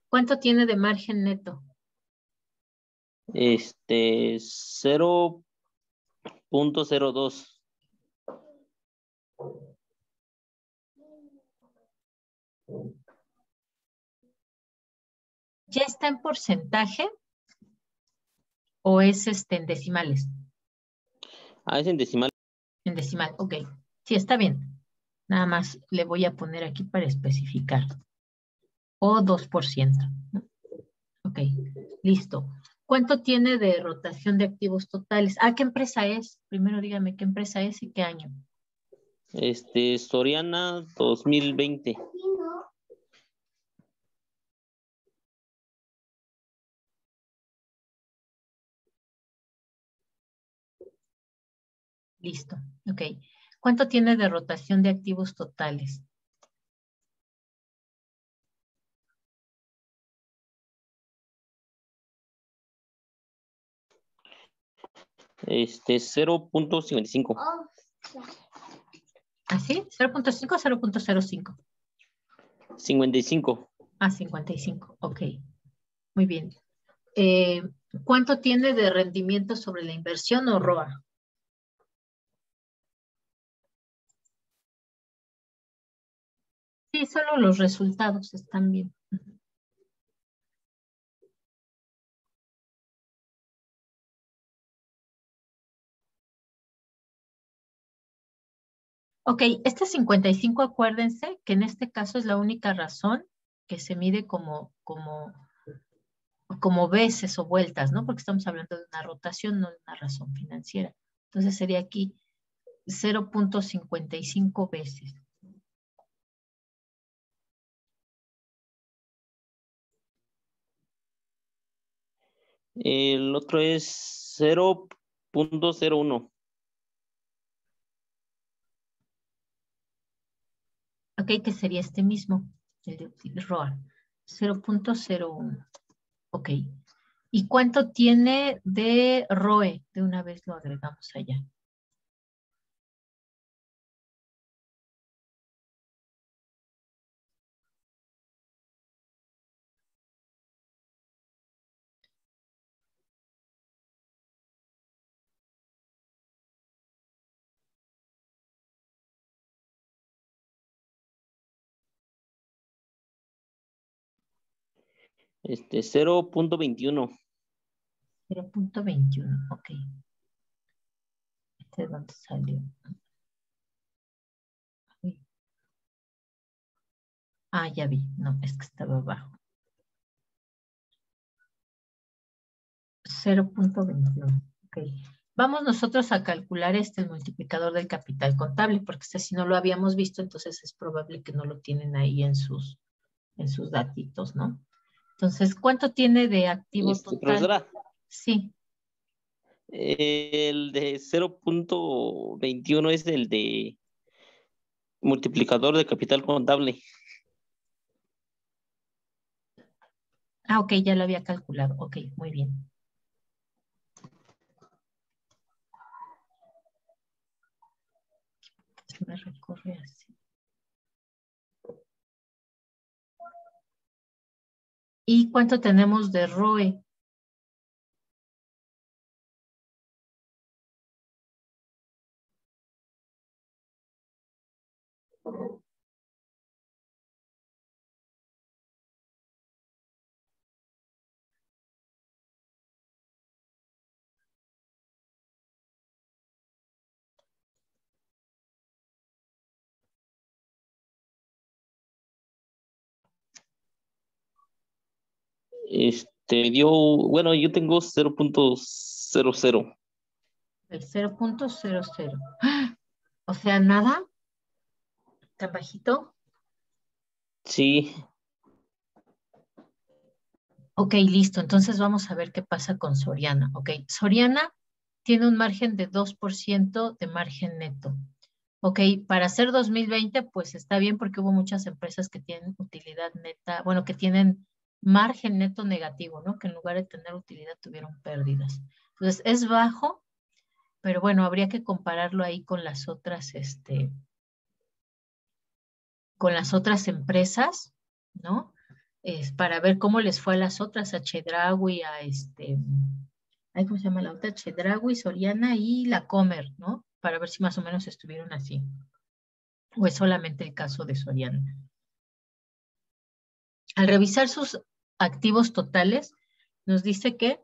¿Cuánto tiene de margen neto? 0.02. ¿Ya está en porcentaje o es en decimales? Ah, es en decimal. En decimal, ok. Sí, está bien. Nada más le voy a poner aquí para especificar. O 2%. ¿No? Ok, listo. ¿Cuánto tiene de rotación de activos totales? Ah, ¿qué empresa es? Primero dígame qué empresa es y qué año. Soriana 2020. Listo, ok. ¿Cuánto tiene de rotación de activos totales? Este, 0.55. ¿Así? ¿0.5 o 0.05? 55. Ah, 55. Ok. Muy bien. ¿Cuánto tiene de rendimiento sobre la inversión o ROA? Sí, solo los resultados están bien. Ok, este 55, acuérdense que en este caso es la única razón que se mide como veces o vueltas, ¿no? Porque estamos hablando de una rotación, no de una razón financiera. Entonces sería aquí 0.55 veces. El otro es 0.01. Ok, que sería este mismo, el de ROA, 0.01. Ok. ¿Y cuánto tiene de ROE? De una vez lo agregamos allá. Este, 0.21. 0.21, ok. ¿Este de dónde salió? Ah, ya vi. No, es que estaba abajo. 0.21. Ok. Vamos nosotros a calcular el multiplicador del capital contable, porque si no lo habíamos visto, entonces es probable que no lo tienen ahí en sus datitos, ¿no? Entonces, ¿cuánto tiene de activo total? Profesora, Sí. el de 0.21 es el de multiplicador de capital contable. Ah, ok, ya lo había calculado. Ok, muy bien. Se me recorre así. ¿Y cuánto tenemos de ROE? Este, bueno, yo tengo 0.00. El 0.00. O sea, nada, tan bajito. Sí, Ok, listo. Entonces vamos a ver qué pasa con Soriana. Ok, Soriana tiene un margen de 2% de margen neto. Ok, para hacer 2020, pues está bien porque hubo muchas empresas que tienen utilidad neta, bueno, que tienen margen neto negativo, ¿no? Que en lugar de tener utilidad tuvieron pérdidas. Entonces es bajo, pero bueno, habría que compararlo ahí con las otras, con las otras empresas, ¿no? Para ver cómo les fue a las otras, a Chedraui, ay, ¿cómo se llama la otra? Chedraui, Soriana y la Comer, ¿no? Para ver si más o menos estuvieron así. O es solamente el caso de Soriana. Al revisar sus activos totales, nos dice que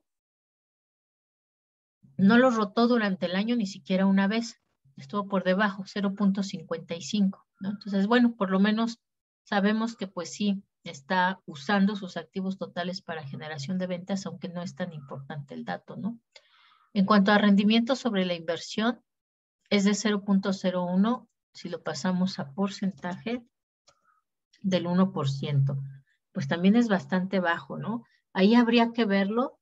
no los rotó durante el año ni siquiera una vez. Estuvo por debajo, 0.55, ¿no? Entonces, bueno, por lo menos sabemos que pues sí, está usando sus activos totales para generación de ventas, aunque no es tan importante el dato, ¿no? En cuanto a rendimiento sobre la inversión, es de 0.01, si lo pasamos a porcentaje, del 1%. Pues también es bastante bajo, ¿no? Ahí habría que verlo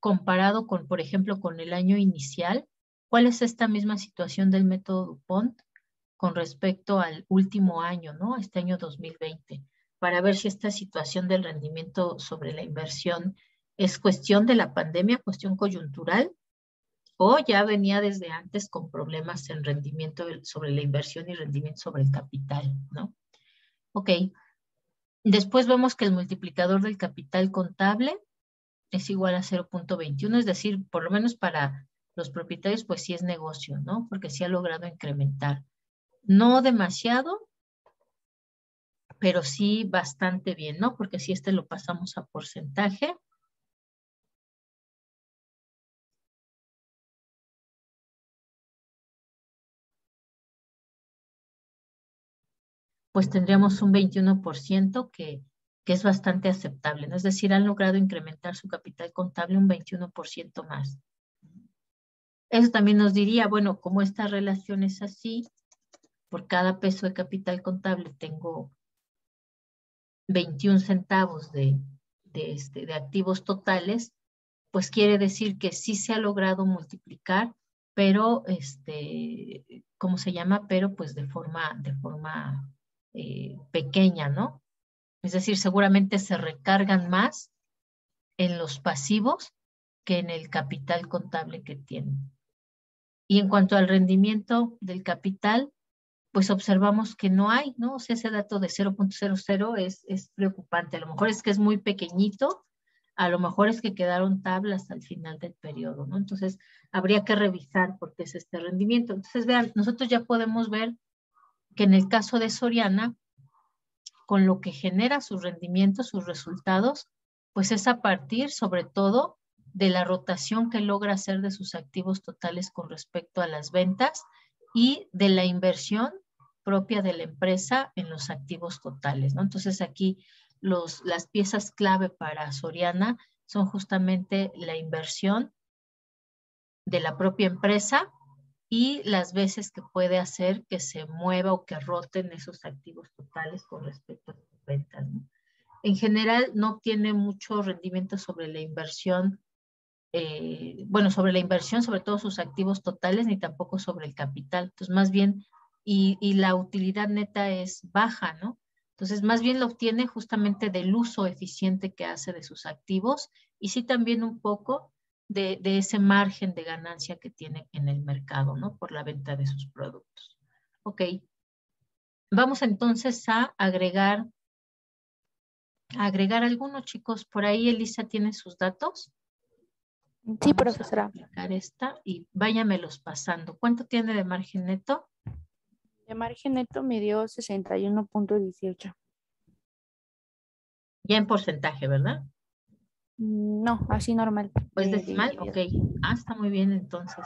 comparado con, por ejemplo, con el año inicial, ¿Cuál es esta misma situación del método DuPont con respecto al último año, ¿no? Este año 2020, para ver si esta situación del rendimiento sobre la inversión es cuestión de la pandemia, cuestión coyuntural, o ya venía desde antes con problemas en rendimiento sobre la inversión y rendimiento sobre el capital, ¿no? Ok. Después vemos que el multiplicador del capital contable es igual a 0.21, es decir, por lo menos para los propietarios, pues sí es negocio, ¿no? Porque sí ha logrado incrementar. No demasiado, pero sí bastante bien, ¿no? Porque si este lo pasamos a porcentaje, pues tendríamos un 21% que es bastante aceptable, ¿no? Es decir, han logrado incrementar su capital contable un 21% más. Eso también nos diría, bueno, como esta relación es así, por cada peso de capital contable tengo 21 centavos de activos totales, pues quiere decir que sí se ha logrado multiplicar, pero, ¿cómo se llama? Pero pues de forma pequeña, ¿no? Es decir, seguramente se recargan más en los pasivos que en el capital contable que tienen. Y en cuanto al rendimiento del capital, pues observamos que no hay, ¿no? O sea, ese dato de 0.00 es preocupante. A lo mejor es que es muy pequeñito, a lo mejor es que quedaron tablas al final del periodo, ¿no? Entonces, habría que revisar por qué es este rendimiento. Entonces, vean, nosotros ya podemos ver que en el caso de Soriana, con lo que genera sus rendimientos, sus resultados, pues es a partir, sobre todo, de la rotación que logra hacer de sus activos totales con respecto a las ventas y de la inversión propia de la empresa en los activos totales, ¿no? Entonces aquí las piezas clave para Soriana son justamente la inversión de la propia empresa y las veces que puede hacer que se mueva o que roten esos activos totales con respecto a sus ventas, ¿no? En general no tiene mucho rendimiento sobre la inversión, sobre la inversión, sobre todos sus activos totales, ni tampoco sobre el capital. Entonces, más bien, y la utilidad neta es baja, ¿no? Entonces, más bien lo obtiene justamente del uso eficiente que hace de sus activos y sí también un poco de ese margen de ganancia que tiene en el mercado, ¿no? Por la venta de sus productos. Ok. Vamos entonces a agregar algunos, chicos. Por ahí Elisa tiene sus datos. Sí, Vamos profesora. a aplicar esta y váyamelos pasando. ¿Cuánto tiene de margen neto? De margen neto me dio 61.18. Ya en porcentaje, ¿verdad? No, así normal. Pues decimal, ok. Ah, está muy bien entonces.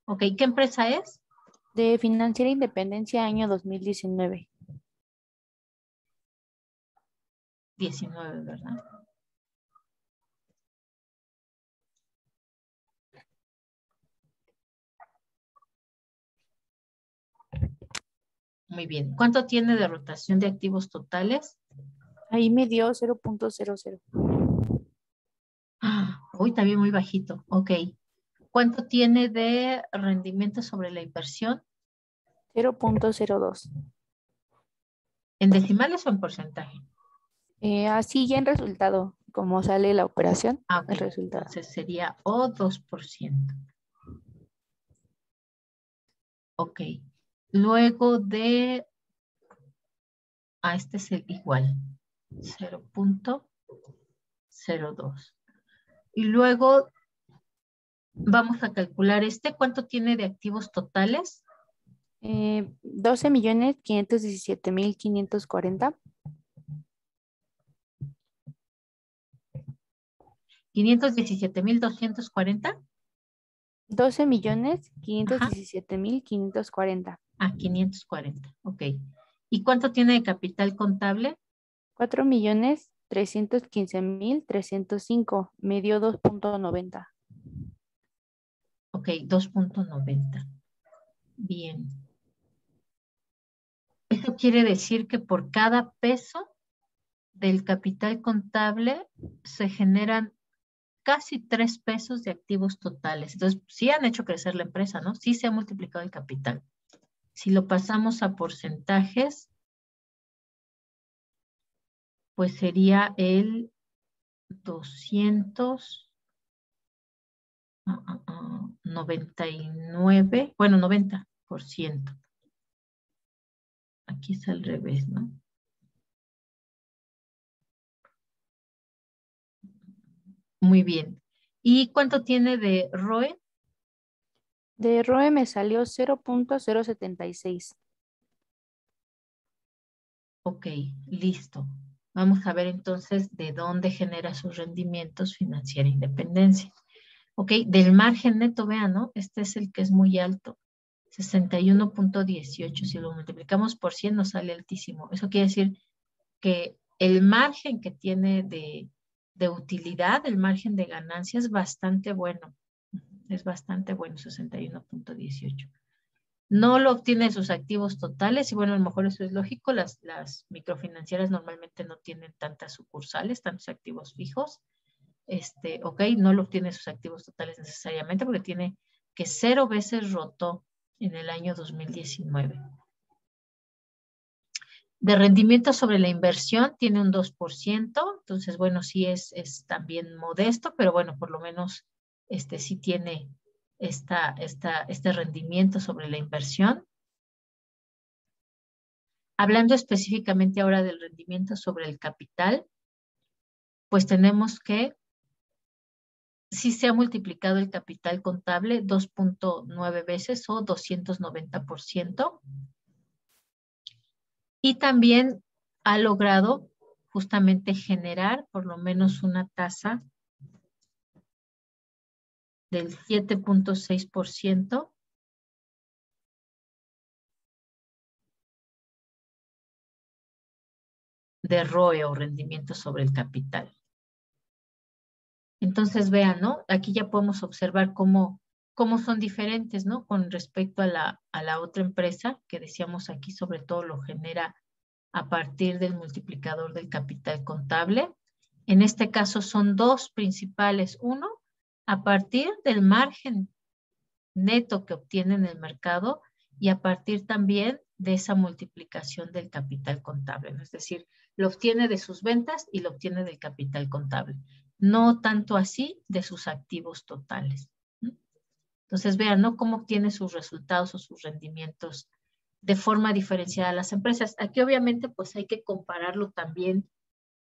Ok, ¿qué empresa es? De Financiera Independencia año 2019. 19, ¿verdad? Muy bien. ¿Cuánto tiene de rotación de activos totales? Ahí me dio 0.00. Ah, uy, también muy bajito. Ok. ¿Cuánto tiene de rendimiento sobre la inversión? 0.02. ¿En decimales o en porcentaje? Así ya en resultado, como sale la operación, Ah, ok. el resultado. Entonces sería o 2%. Ok. Luego de... este es el igual. 0.02. Y luego vamos a calcular ¿cuánto tiene de activos totales? 12.517.540. 517,240. 12.517.540. Ah, 540. Ok. ¿Y cuánto tiene de capital contable? 4.315.305. Me dio 2.90. Ok, 2.90. Bien. Eso quiere decir que por cada peso del capital contable se generan casi 3 pesos de activos totales. Entonces, sí han hecho crecer la empresa, ¿no? Sí se ha multiplicado el capital. Si lo pasamos a porcentajes, pues sería el 299, bueno, 90%. Aquí es al revés, ¿no? Muy bien. ¿Y cuánto tiene de ROE? De ROE me salió 0.076. Ok, listo. Vamos a ver entonces de dónde genera sus rendimientos financiera independencia. Ok, del margen neto, vean, ¿no? Este es el que es muy alto, 61.18. Si lo multiplicamos por 100 nos sale altísimo. Eso quiere decir que el margen que tiene de utilidad, el margen de ganancia es bastante bueno. Es bastante bueno, 61.18. No lo obtiene de sus activos totales y bueno, a lo mejor eso es lógico. Las microfinancieras normalmente no tienen tantas sucursales, tantos activos fijos. Ok, no lo obtiene de sus activos totales necesariamente porque tiene que 0 veces rotó en el año 2019. De rendimiento sobre la inversión tiene un 2%, entonces bueno, sí es también modesto, pero bueno, por lo menos sí tiene este rendimiento sobre la inversión. Hablando específicamente ahora del rendimiento sobre el capital, pues tenemos que sí se ha multiplicado el capital contable 2.9 veces o 290%. Y también ha logrado justamente generar por lo menos una tasa del 7.6% de ROE o rendimiento sobre el capital. Entonces vean, ¿no? Aquí ya podemos observar cómo son diferentes, ¿no? Con respecto a la otra empresa que decíamos aquí, sobre todo lo genera a partir del multiplicador del capital contable. En este caso son dos principales. Uno, a partir del margen neto que obtiene en el mercado y a partir también de esa multiplicación del capital contable, ¿no? Es decir, lo obtiene de sus ventas y lo obtiene del capital contable. No tanto así de sus activos totales. Entonces vean, ¿no? Cómo obtiene sus resultados o sus rendimientos de forma diferenciada a las empresas. Aquí obviamente pues hay que compararlo también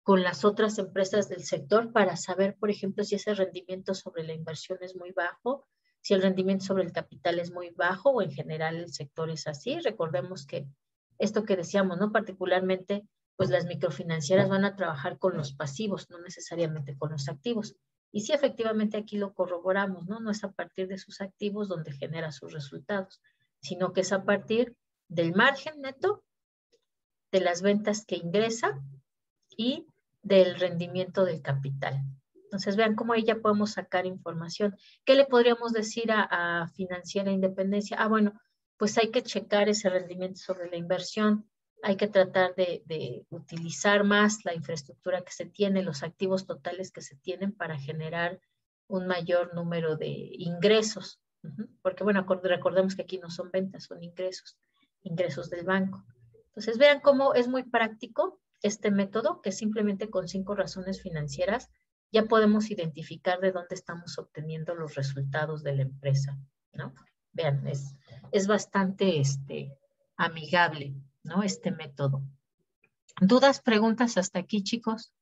con las otras empresas del sector para saber, por ejemplo, si ese rendimiento sobre la inversión es muy bajo, si el rendimiento sobre el capital es muy bajo o en general el sector es así. Recordemos que esto que decíamos, ¿no? Particularmente, pues las microfinancieras van a trabajar con los pasivos, no necesariamente con los activos. Y sí, efectivamente aquí lo corroboramos, ¿no? No es a partir de sus activos donde genera sus resultados, sino que es a partir del margen neto, de las ventas que ingresa y del rendimiento del capital. Entonces vean cómo ahí ya podemos sacar información. ¿Qué le podríamos decir a Financiera Independencia? Ah, bueno, pues hay que checar ese rendimiento sobre la inversión, hay que tratar de utilizar más la infraestructura que se tiene, los activos totales que se tienen para generar un mayor número de ingresos. Porque bueno, recordemos que aquí no son ventas, son ingresos del banco. Entonces vean cómo es muy práctico este método, que simplemente con 5 razones financieras ya podemos identificar de dónde estamos obteniendo los resultados de la empresa, ¿no? Vean, es bastante amigable, ¿no? Este método. ¿Dudas, preguntas hasta aquí, chicos?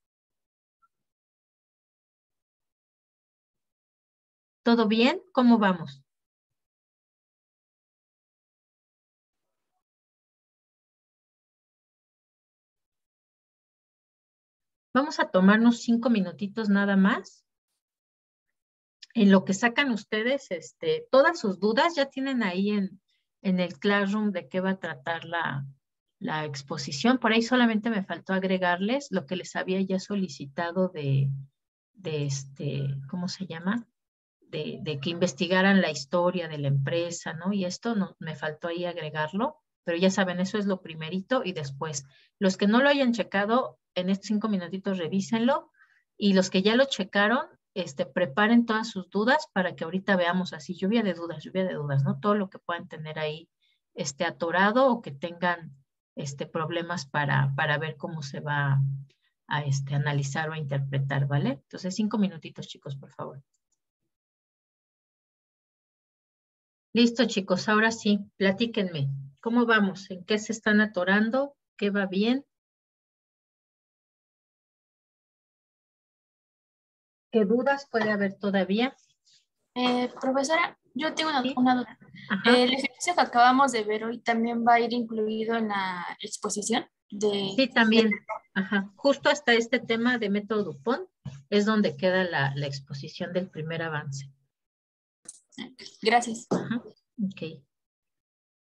¿Todo bien? ¿Cómo vamos? Vamos a tomarnos 5 minutitos nada más. En lo que sacan ustedes, todas sus dudas ya tienen ahí en el Classroom de qué va a tratar la exposición. Por ahí solamente me faltó agregarles lo que les había ya solicitado de ¿cómo se llama? De que investigaran la historia de la empresa, ¿no? Y esto no, me faltó ahí agregarlo, pero ya saben, eso es lo primerito y después. Los que no lo hayan checado, en estos 5 minutitos revísenlo y los que ya lo checaron, preparen todas sus dudas para que ahorita veamos así, lluvia de dudas, ¿no? Todo lo que puedan tener ahí atorado o que tengan problemas para ver cómo se va a analizar o a interpretar, ¿vale? Entonces, 5 minutitos, chicos, por favor. Listo, chicos, ahora sí, platíquenme. ¿Cómo vamos? ¿En qué se están atorando? ¿Qué va bien? ¿Qué dudas puede haber todavía? Profesora, yo tengo Sí. una duda. Ajá. El ejercicio que acabamos de ver hoy también va a ir incluido en la exposición de... Sí, también. Ajá. Justo hasta este tema de método Dupont es donde queda la exposición del primer avance. Gracias. Ajá. Ok.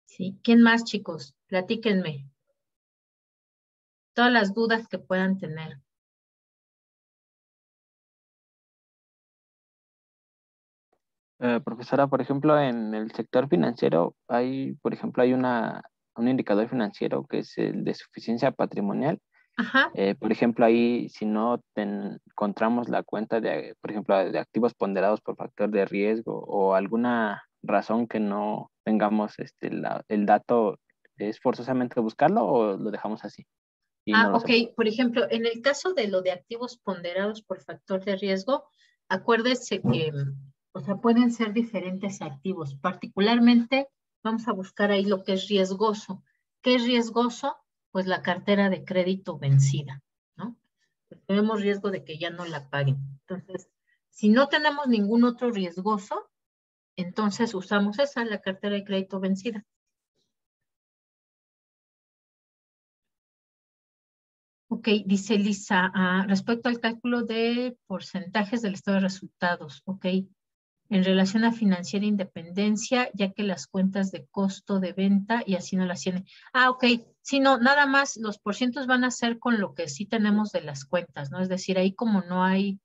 Sí. ¿Quién más, chicos? Platíquenme. Todas las dudas que puedan tener. Profesora, por ejemplo, en el sector financiero por ejemplo, hay un indicador financiero que es el de suficiencia patrimonial. Ajá. Por ejemplo, ahí si no encontramos la cuenta por ejemplo, de activos ponderados por factor de riesgo o alguna razón que no tengamos el dato, ¿es forzosamente buscarlo o lo dejamos así? Y no lo Ok. hacemos? Por ejemplo, en el caso de lo de activos ponderados por factor de riesgo, acuérdese que, o sea, pueden ser diferentes activos. Particularmente, vamos a buscar ahí lo que es riesgoso. ¿Qué es riesgoso? Pues la cartera de crédito vencida, ¿no? Tenemos riesgo de que ya no la paguen. Entonces, si no tenemos ningún otro riesgoso, entonces usamos esa, la cartera de crédito vencida. Ok, dice Lisa, respecto al cálculo de porcentajes del estado de resultados, ok, en relación a financiera independencia, ya que las cuentas de costo de venta y así no las tienen. Ok, sí, no, nada más los porcientos van a ser con lo que sí tenemos de las cuentas, ¿no? Es decir, ahí como no hay,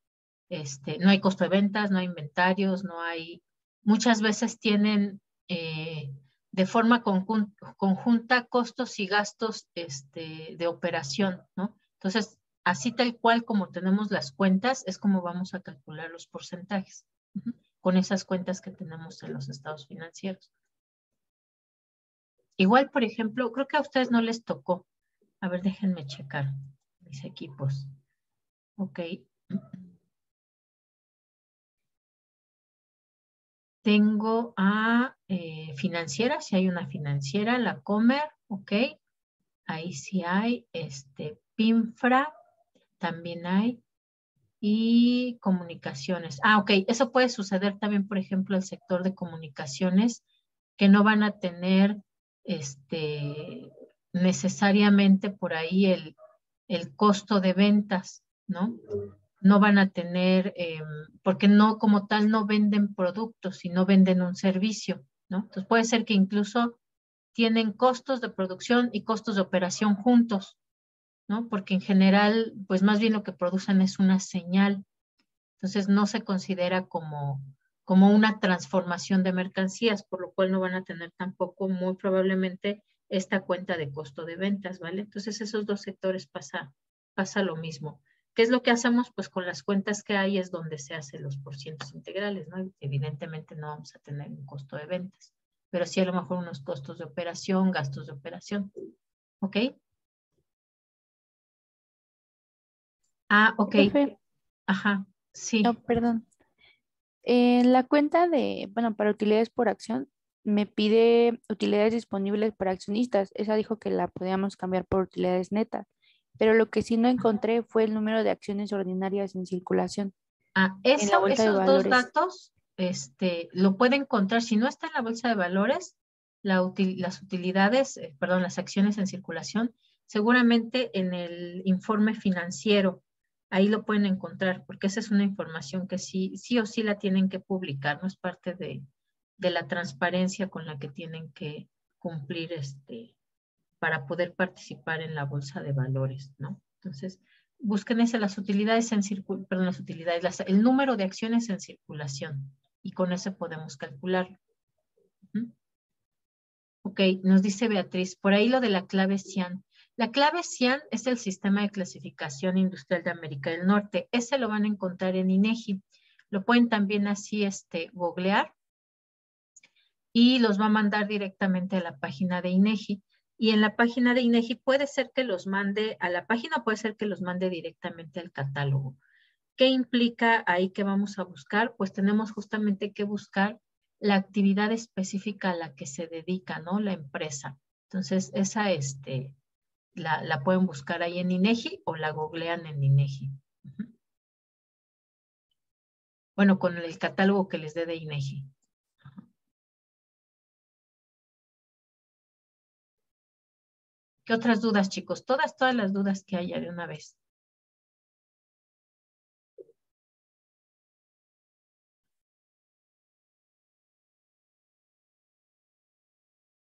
no hay costo de ventas, no hay inventarios, no hay, muchas veces tienen de forma conjunta costos y gastos de operación, ¿no? Entonces, así tal cual como tenemos las cuentas, es como vamos a calcular los porcentajes, con esas cuentas que tenemos en los estados financieros. Igual, por ejemplo, creo que a ustedes no les tocó. A ver, déjenme checar mis equipos. Ok. Tengo a financiera, si hay una financiera, la Comer, ok. Ahí sí hay, Pinfra, también hay. Y comunicaciones. Ok, eso puede suceder también, por ejemplo, el sector de comunicaciones, que no van a tener necesariamente por ahí el costo de ventas, ¿no? No van a tener, porque no como tal no venden productos, sino venden un servicio, ¿no? Entonces puede ser que incluso tienen costos de producción y costos de operación juntos, ¿no? Porque en general, pues más bien lo que producen es una señal. Entonces no se considera como una transformación de mercancías, por lo cual no van a tener tampoco muy probablemente esta cuenta de costo de ventas, ¿vale? Entonces esos dos sectores pasa lo mismo. ¿Qué es lo que hacemos? Pues con las cuentas que hay es donde se hacen los porcientos integrales, ¿no? Evidentemente no vamos a tener un costo de ventas, pero sí a lo mejor unos costos de operación, gastos de operación, ¿ok? Ok. Profe, Ajá, sí. no, perdón. En la cuenta para utilidades por acción, me pide utilidades disponibles para accionistas. Esa dijo que la podíamos cambiar por utilidades netas, pero lo que sí no encontré fue el número de acciones ordinarias en circulación en la bolsa de Esos dos valores. datos, lo puede encontrar, si no está en la bolsa de valores, las utilidades, perdón, las acciones en circulación, seguramente en el informe financiero, ahí lo pueden encontrar, porque esa es una información que sí o sí la tienen que publicar, no es parte de la transparencia con la que tienen que cumplir para poder participar en la bolsa de valores, ¿no? Entonces, busquen las utilidades el número de acciones en circulación y con eso podemos calcularlo. Ok, nos dice Beatriz, por ahí lo de la clave CIAN. La clave CIAN es el Sistema de Clasificación Industrial de América del Norte. Ese lo van a encontrar en INEGI. Lo pueden también así googlear y los va a mandar directamente a la página de INEGI. Y en la página de INEGI puede ser que los mande a la página, puede ser que los mande directamente al catálogo. ¿Qué implica ahí que vamos a buscar? Pues tenemos justamente que buscar la actividad específica a la que se dedica, ¿no? La empresa. Entonces, esa la pueden buscar ahí en INEGI o la googlean en INEGI. Bueno, con el catálogo que les dé de INEGI. ¿Qué otras dudas, chicos? Todas las dudas que haya de una vez.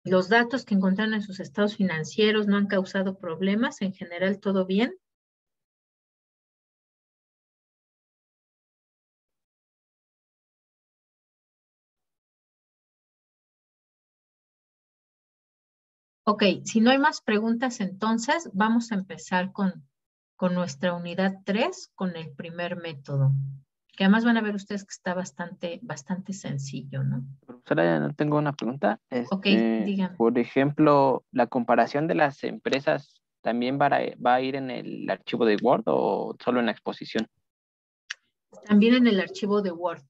Los datos que encontraron en sus estados financieros no han causado problemas. En general, ¿todo bien? Ok, si no hay más preguntas, entonces vamos a empezar con nuestra unidad 3, con el primer método. Que además van a ver ustedes que está bastante sencillo, ¿no? Profesora, ya no tengo una pregunta. Ok, dígame. Por ejemplo, la comparación de las empresas también va a ir en el archivo de Word o solo en la exposición. También en el archivo de Word.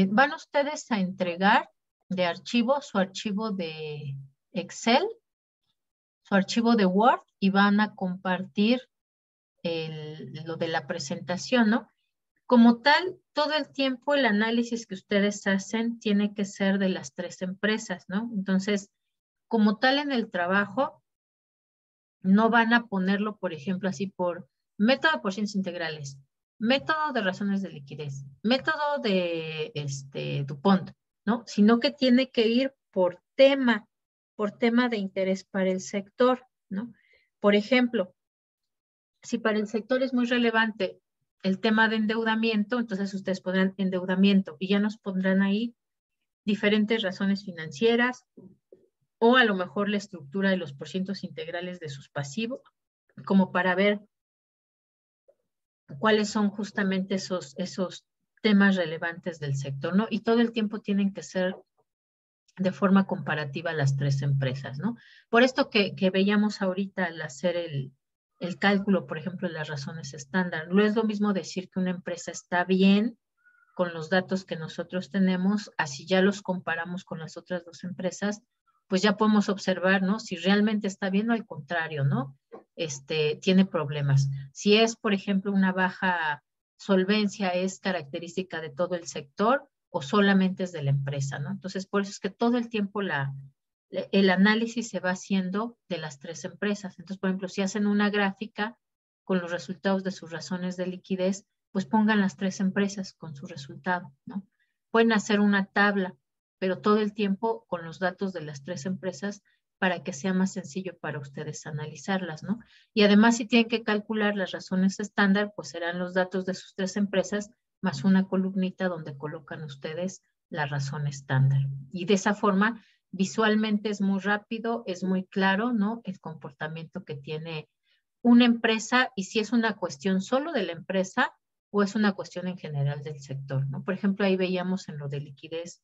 Van ustedes a entregar de archivo su archivo de Excel, su archivo de Word y van a compartir lo de la presentación, ¿no? Como tal, todo el tiempo el análisis que ustedes hacen tiene que ser de las 3 empresas, ¿no? Entonces, como tal en el trabajo, no van a ponerlo, por ejemplo, así por método de porciones integrales, método de razones de liquidez, método de DuPont, ¿no? Sino que tiene que ir por tema de interés para el sector, ¿no? Por ejemplo, si para el sector es muy relevante el tema de endeudamiento, entonces ustedes pondrán endeudamiento y ya nos pondrán ahí diferentes razones financieras o a lo mejor la estructura de los porcientos integrales de sus pasivos, como para ver cuáles son justamente esos temas relevantes del sector, ¿no? Y todo el tiempo tienen que ser de forma comparativa las 3 empresas, ¿no? Por esto que veíamos ahorita al hacer el cálculo, por ejemplo, de las razones estándar. No es lo mismo decir que una empresa está bien con los datos que nosotros tenemos, así ya los comparamos con las otras 2 empresas, pues ya podemos observar, ¿no? Si realmente está bien o al contrario, ¿no? Tiene problemas. Si es, por ejemplo, una baja solvencia, es característica de todo el sector o solamente es de la empresa, ¿no? Entonces, por eso es que todo el tiempo el análisis se va haciendo de las 3 empresas. Entonces, por ejemplo, si hacen una gráfica con los resultados de sus razones de liquidez, pues pongan las 3 empresas con su resultado, ¿no? Pueden hacer una tabla, pero todo el tiempo con los datos de las 3 empresas para que sea más sencillo para ustedes analizarlas, ¿no? Y además, si tienen que calcular las razones estándar, pues serán los datos de sus 3 empresas más una columnita donde colocan ustedes la razón estándar. Y de esa forma, visualmente es muy rápido, es muy claro, ¿no? El comportamiento que tiene una empresa y si es una cuestión solo de la empresa o es una cuestión en general del sector, ¿no? Por ejemplo, ahí veíamos en lo de liquidez,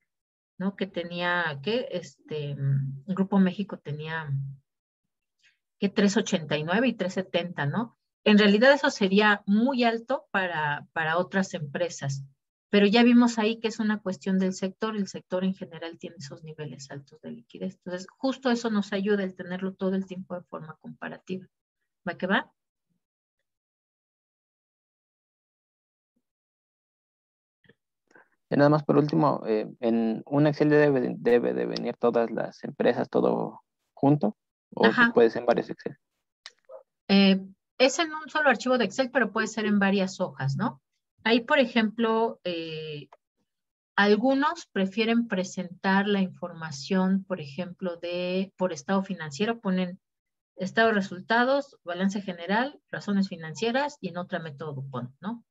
¿no? Que tenía, Grupo México tenía que 3.89 y 3.70, ¿no? En realidad eso sería muy alto para otras empresas, pero ya vimos ahí que es una cuestión del sector, el sector en general tiene esos niveles altos de liquidez. Entonces, justo eso nos ayuda el tenerlo todo el tiempo de forma comparativa. ¿Va que va? Y nada más por último, en un Excel debe de venir todas las empresas, todo junto, o se Ajá. puede ser en varios Excel. Es en un solo archivo de Excel, pero puede ser en varias hojas, ¿no? Ahí, por ejemplo, algunos prefieren presentar la información, por ejemplo, por estado financiero, ponen estado de resultados, balance general, razones financieras y en otra método DuPont, ¿no?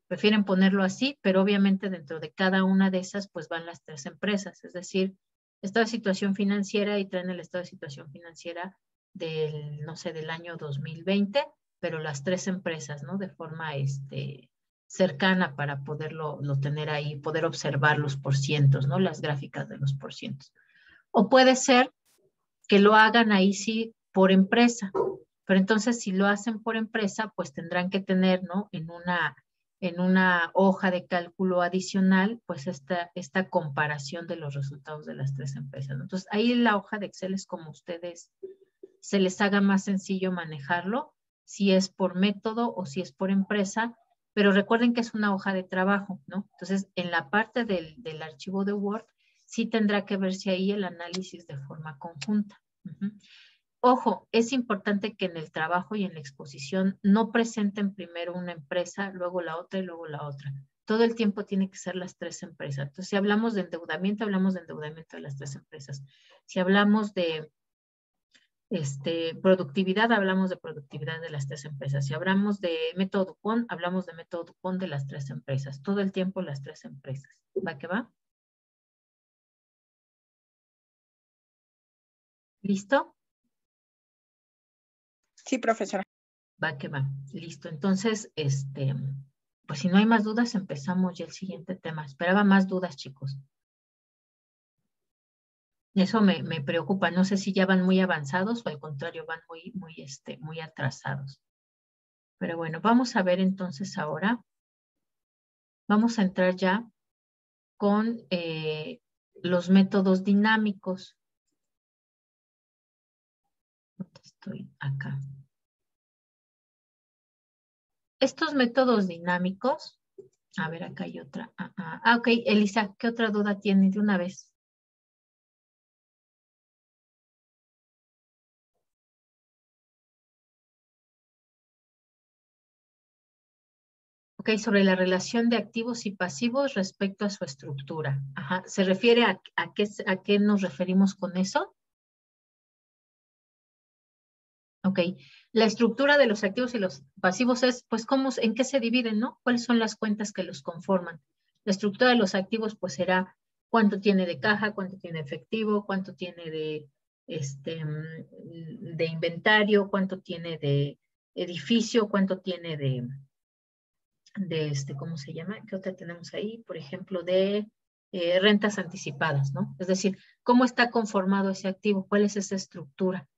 Prefieren ponerlo así, pero obviamente dentro de cada una de esas pues van las 3 empresas, es decir, estado de situación financiera y traen el estado de situación financiera del, no sé, del año 2020, pero las 3 empresas, ¿no? De forma cercana para poderlo tener ahí, poder observar los porcientos, ¿no? Las gráficas de los porcientos. O puede ser que lo hagan ahí sí por empresa, pero entonces si lo hacen por empresa, pues tendrán que tener, ¿no? En una hoja de cálculo adicional, pues esta comparación de los resultados de las 3 empresas, ¿no? Entonces ahí la hoja de Excel es como ustedes se les haga más sencillo manejarlo, si es por método o si es por empresa, pero recuerden que es una hoja de trabajo, ¿no? Entonces, en la parte del archivo de Word, sí tendrá que verse ahí el análisis de forma conjunta. Ojo, es importante que en el trabajo y en la exposición no presenten primero una empresa, luego la otra y luego la otra. Todo el tiempo tiene que ser las 3 empresas. Entonces, si hablamos de endeudamiento, hablamos de endeudamiento de las 3 empresas. Si hablamos de productividad, hablamos de productividad de las 3 empresas. Si hablamos de método Dupont, hablamos de método Dupont de las 3 empresas. Todo el tiempo las 3 empresas. ¿Va que va? ¿Listo? Sí, profesora. Va que va. Listo. Entonces, pues si no hay más dudas, empezamos ya el siguiente tema. Esperaba más dudas, chicos. Eso me preocupa. No sé si ya van muy avanzados o al contrario van muy atrasados. Pero bueno, vamos a ver entonces ahora. Vamos a entrar ya con los métodos dinámicos. Estoy acá. Estos métodos dinámicos, a ver, acá hay otra. Ok, Elisa, ¿qué otra duda tiene de una vez? Ok, sobre la relación de activos y pasivos respecto a su estructura. Ajá, ¿se refiere a qué nos referimos con eso? Ok, la estructura de los activos y los pasivos es, pues, en qué se dividen, ¿no? ¿Cuáles son las cuentas que los conforman? La estructura de los activos, pues, será cuánto tiene de caja, cuánto tiene de efectivo, cuánto tiene de inventario, cuánto tiene de edificio, cuánto tiene de ¿cómo se llama? ¿Qué otra tenemos ahí? Por ejemplo, de rentas anticipadas, ¿no? Es decir, ¿cómo está conformado ese activo? ¿Cuál es esa estructura?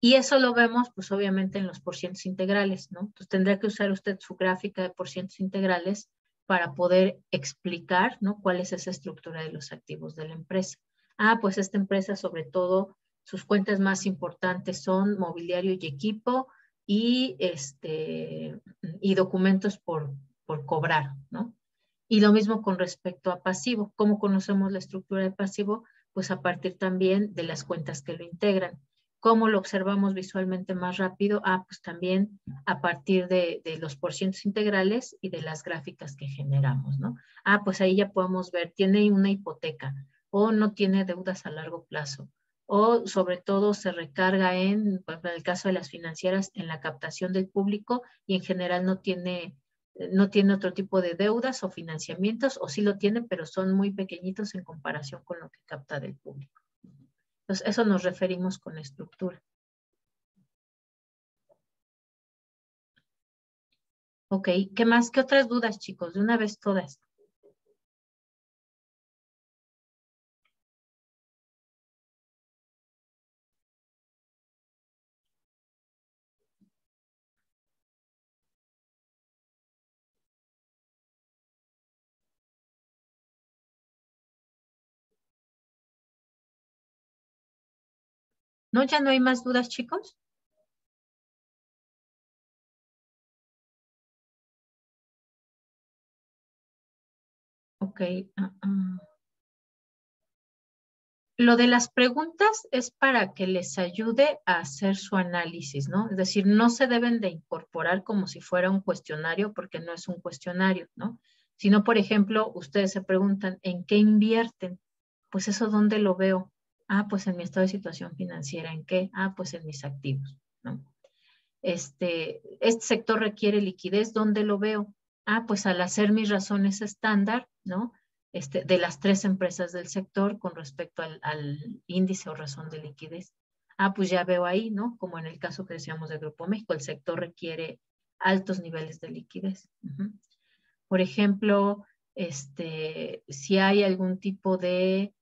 Y eso lo vemos, pues obviamente en los porcientos integrales, ¿no? Entonces tendrá que usar usted su gráfica de porcientos integrales para poder explicar, ¿no? Cuál es esa estructura de los activos de la empresa. Pues esta empresa, sobre todo, sus cuentas más importantes son mobiliario y equipo y, y documentos por cobrar, ¿no? Y lo mismo con respecto a pasivo. ¿Cómo conocemos la estructura de pasivo? Pues a partir también de las cuentas que lo integran. ¿Cómo lo observamos visualmente más rápido? Pues también a partir de los porcientos integrales y de las gráficas que generamos, ¿no? Pues ahí ya podemos ver, tiene una hipoteca o no tiene deudas a largo plazo o sobre todo se recarga en el caso de las financieras, en la captación del público y en general no tiene otro tipo de deudas o financiamientos o sí lo tiene, pero son muy pequeñitos en comparación con lo que capta del público. Entonces, eso nos referimos con estructura. Ok, ¿qué más? ¿Qué otras dudas, chicos? De una vez todas. ¿No? ¿Ya no hay más dudas, chicos? Ok. Lo de las preguntas es para que les ayude a hacer su análisis, ¿no? Es decir, no se deben de incorporar como si fuera un cuestionario, porque no es un cuestionario, ¿no? Sino, por ejemplo, ustedes se preguntan, ¿en qué invierten? Pues eso, ¿dónde lo veo? Pues en mi estado de situación financiera. ¿En qué? Pues en mis activos, ¿no? Este sector requiere liquidez, ¿dónde lo veo? Pues al hacer mis razones estándar, ¿no? De las 3 empresas del sector con respecto al índice o razón de liquidez. Pues ya veo ahí, ¿no? Como en el caso que decíamos de Grupo México, el sector requiere altos niveles de liquidez. Por ejemplo, si hay algún tipo de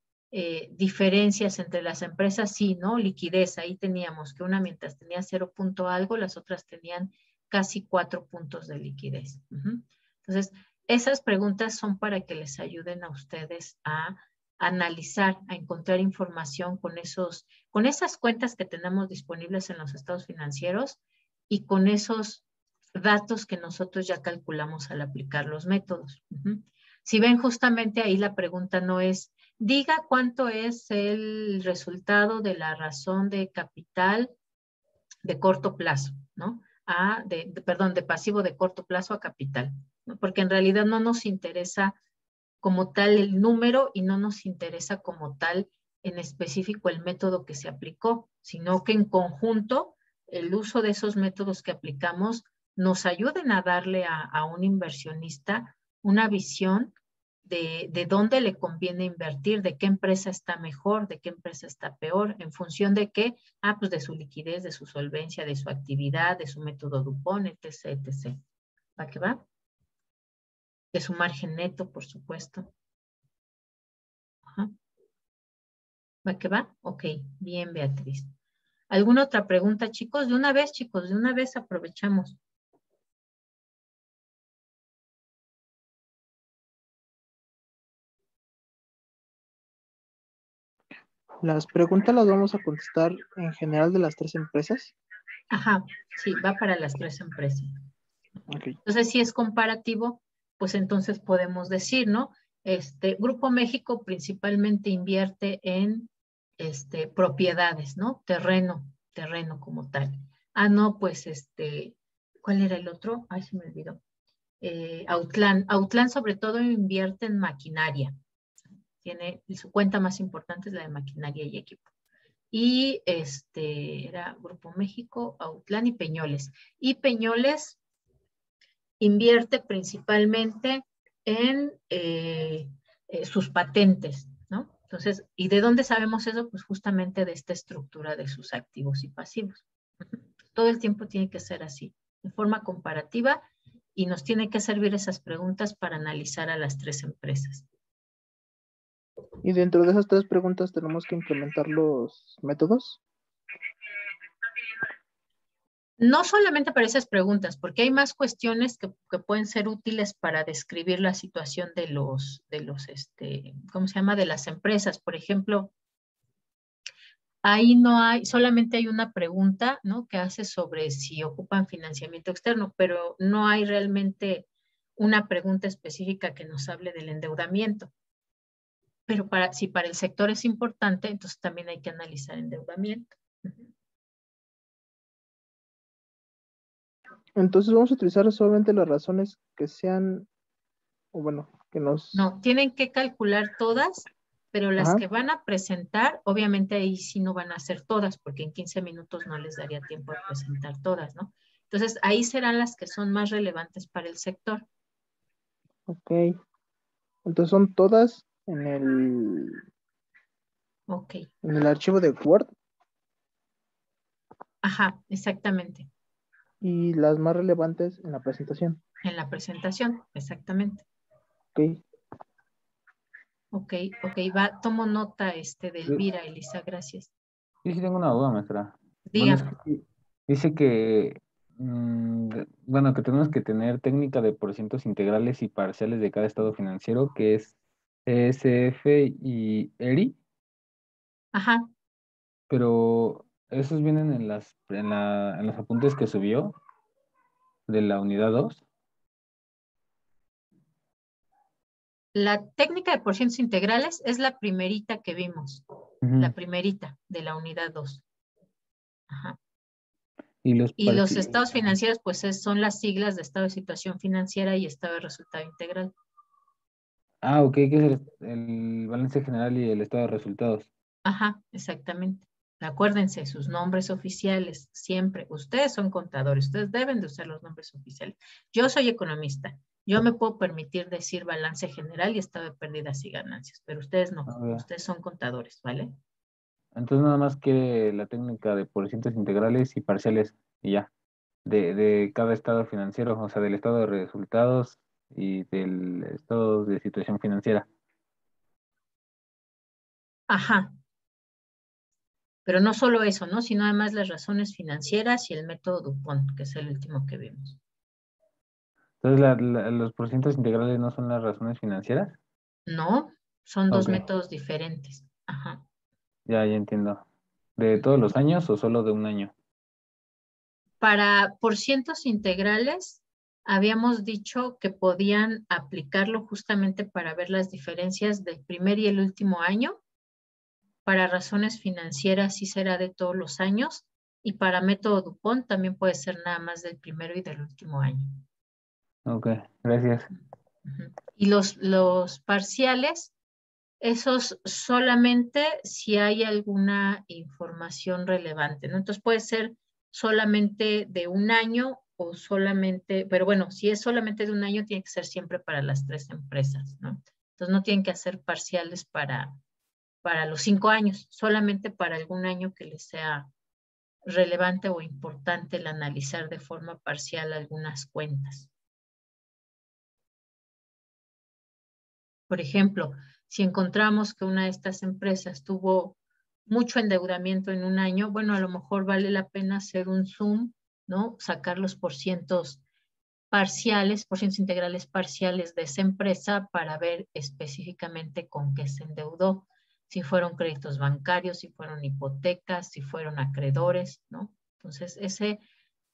diferencias entre las empresas, sí, ¿no? Liquidez, ahí teníamos que una mientras tenía 0 punto algo, las otras tenían casi 4 puntos de liquidez. Entonces, esas preguntas son para que les ayuden a ustedes a analizar, a encontrar información con esas cuentas que tenemos disponibles en los estados financieros y con esos datos que nosotros ya calculamos al aplicar los métodos. Si ven, justamente ahí la pregunta no es, diga cuánto es el resultado de la razón de capital de corto plazo, ¿no? Perdón, de pasivo de corto plazo a capital, ¿no? Porque en realidad no nos interesa como tal el número y no nos interesa como tal en específico el método que se aplicó, sino que en conjunto el uso de esos métodos que aplicamos nos ayuden a darle a un inversionista una visión de dónde le conviene invertir, de qué empresa está mejor, de qué empresa está peor, en función de qué, pues de su liquidez, de su solvencia, de su actividad, de su método Dupont, etc., etc. ¿Va que va? De su margen neto, por supuesto. Ajá. ¿Va que va? Ok, bien, Beatriz. ¿Alguna otra pregunta, chicos? De una vez, chicos, de una vez aprovechamos. Las preguntas las vamos a contestar en general de las 3 empresas. Ajá, sí, va para las 3 empresas. Okay. Entonces, si es comparativo, pues entonces podemos decir, ¿no? Grupo México principalmente invierte en propiedades, ¿no? Terreno como tal. No, pues ¿cuál era el otro? Ay, se me olvidó. Autlán sobre todo invierte en maquinaria. Su cuenta más importante es la de maquinaria y equipo. Y era Grupo México, Autlán y Peñoles. Y Peñoles invierte principalmente en sus patentes, ¿no? Entonces, ¿y de dónde sabemos eso? Pues justamente de esta estructura de sus activos y pasivos. Todo el tiempo tiene que ser así, de forma comparativa, y nos tiene que servir esas preguntas para analizar a las 3 empresas. Y dentro de esas 3 preguntas tenemos que implementar los métodos. No solamente para esas preguntas, porque hay más cuestiones que pueden ser útiles para describir la situación de ¿cómo se llama? De las empresas. Por ejemplo, ahí solamente hay una pregunta, ¿no? Que hace sobre si ocupan financiamiento externo, pero no hay realmente una pregunta específica que nos hable del endeudamiento. Pero si para el sector es importante, entonces también hay que analizar endeudamiento. Entonces vamos a utilizar solamente las razones que sean, o bueno, que nos... No, tienen que calcular todas, pero las Ajá. que van a presentar, obviamente ahí sí no van a ser todas, porque en 15 minutos no les daría tiempo de presentar todas, ¿no? Entonces ahí serán las que son más relevantes para el sector. Ok. Entonces son todas en el archivo de Word. Ajá, exactamente. Y las más relevantes en la presentación. En la presentación, exactamente. Ok. Ok, tomo nota de Elvira, Elisa, gracias. Sí, tengo una duda, maestra. Bueno, es Dígame. que dice que, bueno, que tenemos que tener técnica de porcientos integrales y parciales de cada estado financiero, que es ESF y ERI, Ajá, pero esos vienen en los apuntes que subió de la unidad 2. la técnica de porcientos integrales es la primerita que vimos, la primerita de la unidad 2. Ajá. Y los estados financieros, pues son las siglas de estado de situación financiera y estado de resultado integral. Ok, que es el balance general y el estado de resultados. Ajá, exactamente. Acuérdense, sus nombres oficiales, siempre. Ustedes son contadores, ustedes deben de usar los nombres oficiales. Yo soy economista, yo me puedo permitir decir balance general y estado de pérdidas y ganancias, pero ustedes no, ustedes son contadores, ¿vale? Entonces nada más que la técnica de porcientos integrales y parciales y ya, de cada estado financiero, o sea, del estado de resultados y del estado de situación financiera. Ajá. Pero no solo eso, ¿no? Sino además las razones financieras y el método Dupont, que es el último que vimos. Entonces, los porcientos integrales no son las razones financieras. No, son dos Ok, métodos diferentes. Ajá. ya entiendo. ¿De todos los años o solo de un año? Para porcientos integrales, habíamos dicho que podían aplicarlo justamente para ver las diferencias del primer y el último año. Para razones financieras sí será de todos los años. Y para método Dupont también puede ser nada más del primero y del último año. Ok, gracias. Ujú. Y los parciales, esos solamente si hay alguna información relevante, ¿no? Entonces puede ser solamente de un año o solamente, pero bueno, si es solamente de un año, tiene que ser siempre para las 3 empresas, ¿no? Entonces no tienen que hacer parciales para los 5 años, solamente para algún año que les sea relevante o importante el analizar de forma parcial algunas cuentas. Por ejemplo, si encontramos que una de estas empresas tuvo mucho endeudamiento en un año, bueno, a lo mejor vale la pena hacer un zoom, ¿no? Sacar los porcientos parciales, porcientos integrales parciales de esa empresa para ver específicamente con qué se endeudó, si fueron créditos bancarios, si fueron hipotecas, si fueron acreedores, ¿no? Entonces, ese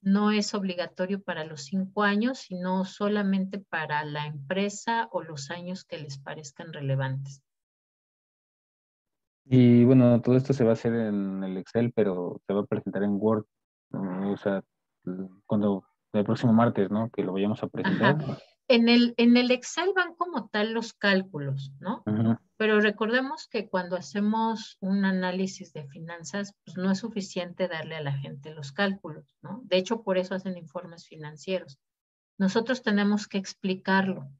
no es obligatorio para los 5 años, sino solamente para la empresa o los años que les parezcan relevantes. Y bueno, todo esto se va a hacer en el Excel, pero se va a presentar en Word. O sea, cuando el próximo martes, ¿no? Que lo vayamos a presentar. Ajá. En el Excel van como tal los cálculos, ¿no? Ujú. Pero recordemos que cuando hacemos un análisis de finanzas, pues no es suficiente darle a la gente los cálculos, ¿no? De hecho, por eso hacen informes financieros. Nosotros tenemos que explicarlo.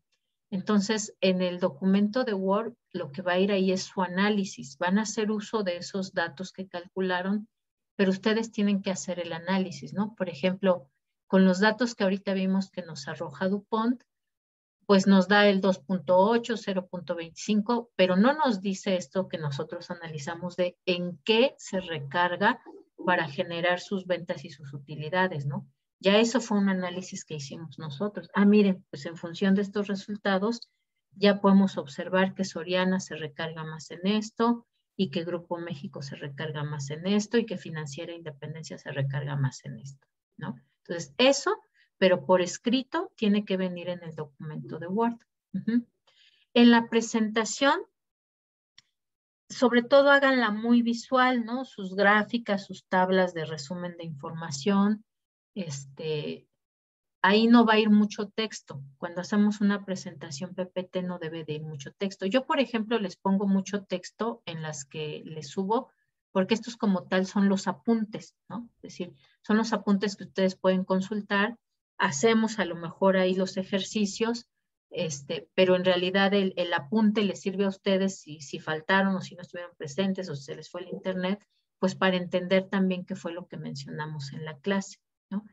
Entonces, en el documento de Word, lo que va a ir ahí es su análisis. Van a hacer uso de esos datos que calcularon, pero ustedes tienen que hacer el análisis, ¿no? Por ejemplo, con los datos que ahorita vimos que nos arroja Dupont, pues nos da el 2.8, 0.25, pero no nos dice esto que nosotros analizamos de en qué se recarga para generar sus ventas y sus utilidades, ¿no? Ya eso fue un análisis que hicimos nosotros. Ah, miren, pues en función de estos resultados, ya podemos observar que Soriana se recarga más en esto y que Grupo México se recarga más en esto y que Financiera Independencia se recarga más en esto, ¿no? Entonces, eso, pero por escrito, tiene que venir en el documento de Word. Uh-huh. En la presentación, sobre todo háganla muy visual, ¿no? Sus gráficas, sus tablas de resumen de información, ahí no va a ir mucho texto. Cuando hacemos una presentación PPT no debe de ir mucho texto. Yo, por ejemplo, les pongo mucho texto en las que les subo, porque estos como tal son los apuntes, ¿no? Es decir, son los apuntes que ustedes pueden consultar. Hacemos a lo mejor ahí los ejercicios, pero en realidad el apunte les sirve a ustedes si faltaron o si no estuvieron presentes o si se les fue el internet, pues para entender también qué fue lo que mencionamos en la clase, ¿no?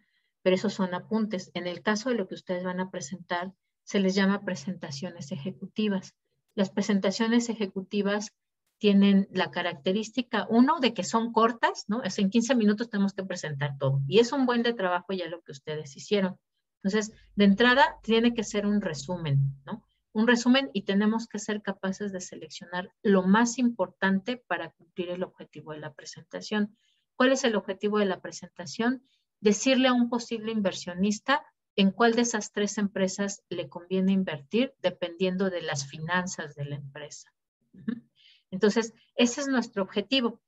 Pero esos son apuntes. En el caso de lo que ustedes van a presentar, se les llama presentaciones ejecutivas. Las presentaciones ejecutivas tienen la característica, uno, de que son cortas, ¿no? Es en 15 minutos tenemos que presentar todo. Y es un buen de trabajo ya lo que ustedes hicieron. Entonces, de entrada, tiene que ser un resumen, ¿no? Un resumen y tenemos que ser capaces de seleccionar lo más importante para cumplir el objetivo de la presentación. ¿Cuál es el objetivo de la presentación? Decirle a un posible inversionista en cuál de esas 3 empresas le conviene invertir dependiendo de las finanzas de la empresa. Entonces, ese es nuestro objetivo.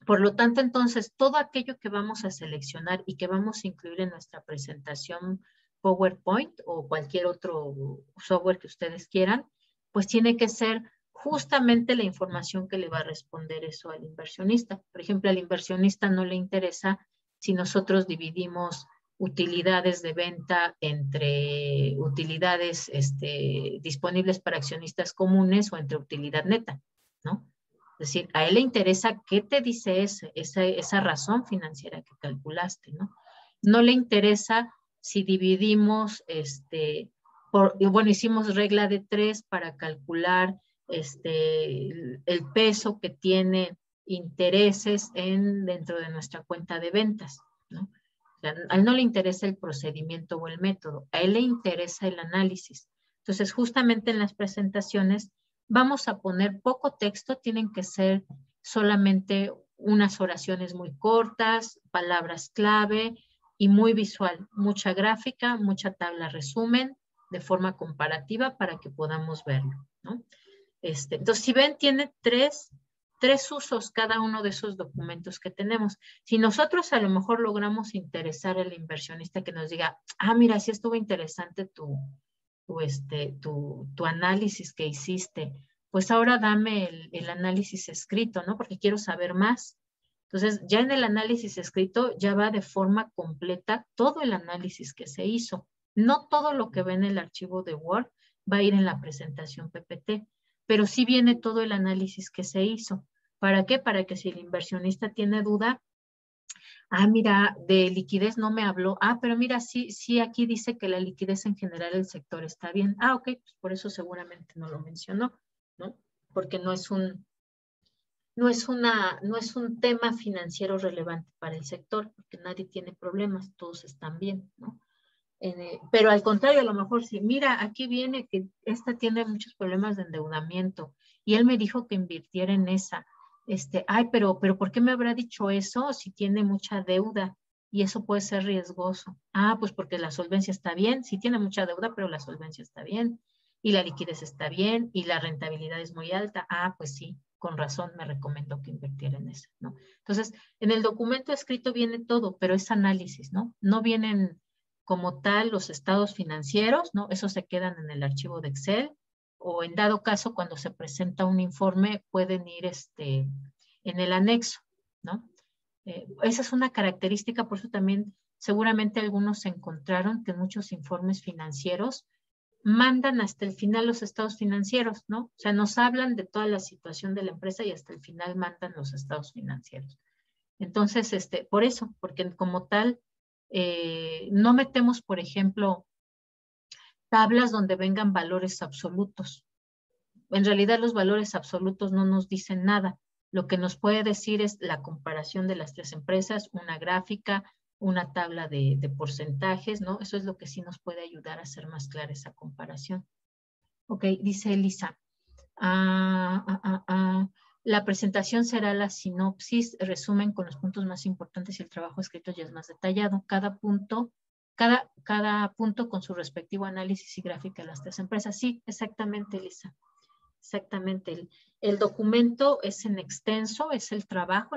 Por lo tanto, entonces, todo aquello que vamos a seleccionar y que vamos a incluir en nuestra presentación PowerPoint o cualquier otro software que ustedes quieran, pues tiene que ser justamente la información que le va a responder eso al inversionista. Por ejemplo, al inversionista no le interesa si nosotros dividimos utilidades de venta entre utilidades disponibles para accionistas comunes o entre utilidad neta, ¿no? Es decir, a él le interesa qué te dice esa razón financiera que calculaste, ¿no? No le interesa si dividimos y bueno, hicimos regla de 3 para calcular el peso que tiene intereses dentro de nuestra cuenta de ventas, ¿no? O sea, a él no le interesa el procedimiento o el método, a él le interesa el análisis. Entonces, justamente en las presentaciones vamos a poner poco texto, tienen que ser solamente unas oraciones muy cortas, palabras clave y muy visual, mucha gráfica, mucha tabla resumen de forma comparativa para que podamos verlo, ¿no? Entonces, si ven, tiene tres usos cada uno de esos documentos que tenemos. Si nosotros a lo mejor logramos interesar al inversionista que nos diga, ah, mira, sí estuvo interesante tu análisis que hiciste, pues ahora dame el análisis escrito, ¿no? Porque quiero saber más. Entonces, ya en el análisis escrito ya va de forma completa todo el análisis que se hizo. No todo lo que ve en el archivo de Word va a ir en la presentación PPT, pero sí viene todo el análisis que se hizo. ¿Para qué? Para que si el inversionista tiene duda, ah, mira, de liquidez no me habló. Ah, pero mira, sí, aquí dice que la liquidez en general del sector está bien. Ah, ok, pues por eso seguramente no lo mencionó, ¿no? Porque no es un tema financiero relevante para el sector, porque nadie tiene problemas, todos están bien, ¿no? Pero al contrario, a lo mejor sí, mira, aquí viene que esta tiene muchos problemas de endeudamiento y él me dijo que invirtiera en esa. Ay, pero ¿por qué me habrá dicho eso si tiene mucha deuda? Y eso puede ser riesgoso. Ah, pues porque la solvencia está bien, sí tiene mucha deuda, pero la solvencia está bien y la liquidez está bien y la rentabilidad es muy alta. Ah, pues sí, con razón me recomendó que invirtiera en eso, ¿no? Entonces, en el documento escrito viene todo, pero es análisis, ¿no? No vienen como tal los estados financieros, ¿no? Esos se quedan en el archivo de Excel o en dado caso cuando se presenta un informe pueden ir en el anexo, ¿no? Esa es una característica, por eso también seguramente algunos se encontraron que muchos informes financieros mandan hasta el final los estados financieros, ¿no? O sea, nos hablan de toda la situación de la empresa y hasta el final mandan los estados financieros. Entonces, por eso, porque como tal, no metemos, por ejemplo, tablas donde vengan valores absolutos. En realidad los valores absolutos no nos dicen nada. Lo que nos puede decir es la comparación de las 3 empresas, una gráfica, una tabla de porcentajes, ¿no? Eso es lo que sí nos puede ayudar a hacer más clara esa comparación. Ok, dice Elisa. La presentación será la sinopsis, resumen con los puntos más importantes y el trabajo escrito ya es más detallado. Cada punto con su respectivo análisis y gráfica de las 3 empresas. Sí, exactamente, Elisa. Exactamente. El documento es en extenso, es el trabajo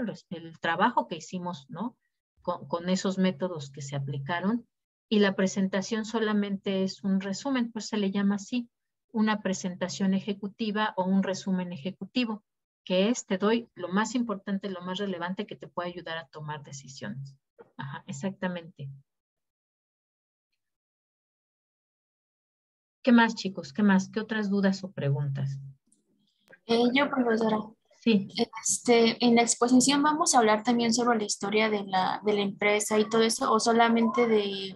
que hicimos, ¿no? Con esos métodos que se aplicaron. Y la presentación solamente es un resumen, pues se le llama así, una presentación ejecutiva o un resumen ejecutivo, que es, te doy lo más importante, lo más relevante que te puede ayudar a tomar decisiones. Ajá, exactamente. ¿Qué más, chicos? ¿Qué más? ¿Qué otras dudas o preguntas? Yo, profesora. Sí. En la exposición vamos a hablar también sobre la historia de la empresa y todo eso, o solamente del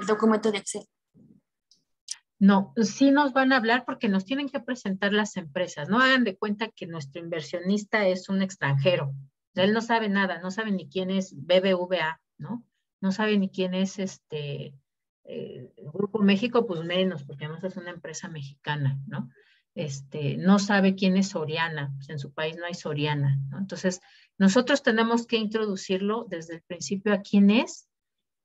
documento de Excel. No, sí nos van a hablar porque nos tienen que presentar las empresas. No hagan de cuenta que nuestro inversionista es un extranjero. O sea, él no sabe nada, no sabe ni quién es BBVA, ¿no? No sabe ni quién es Grupo México, pues menos, porque además es una empresa mexicana, ¿no? No sabe quién es Soriana, pues en su país no hay Soriana, ¿no? Entonces, nosotros tenemos que introducirlo desde el principio a quién es.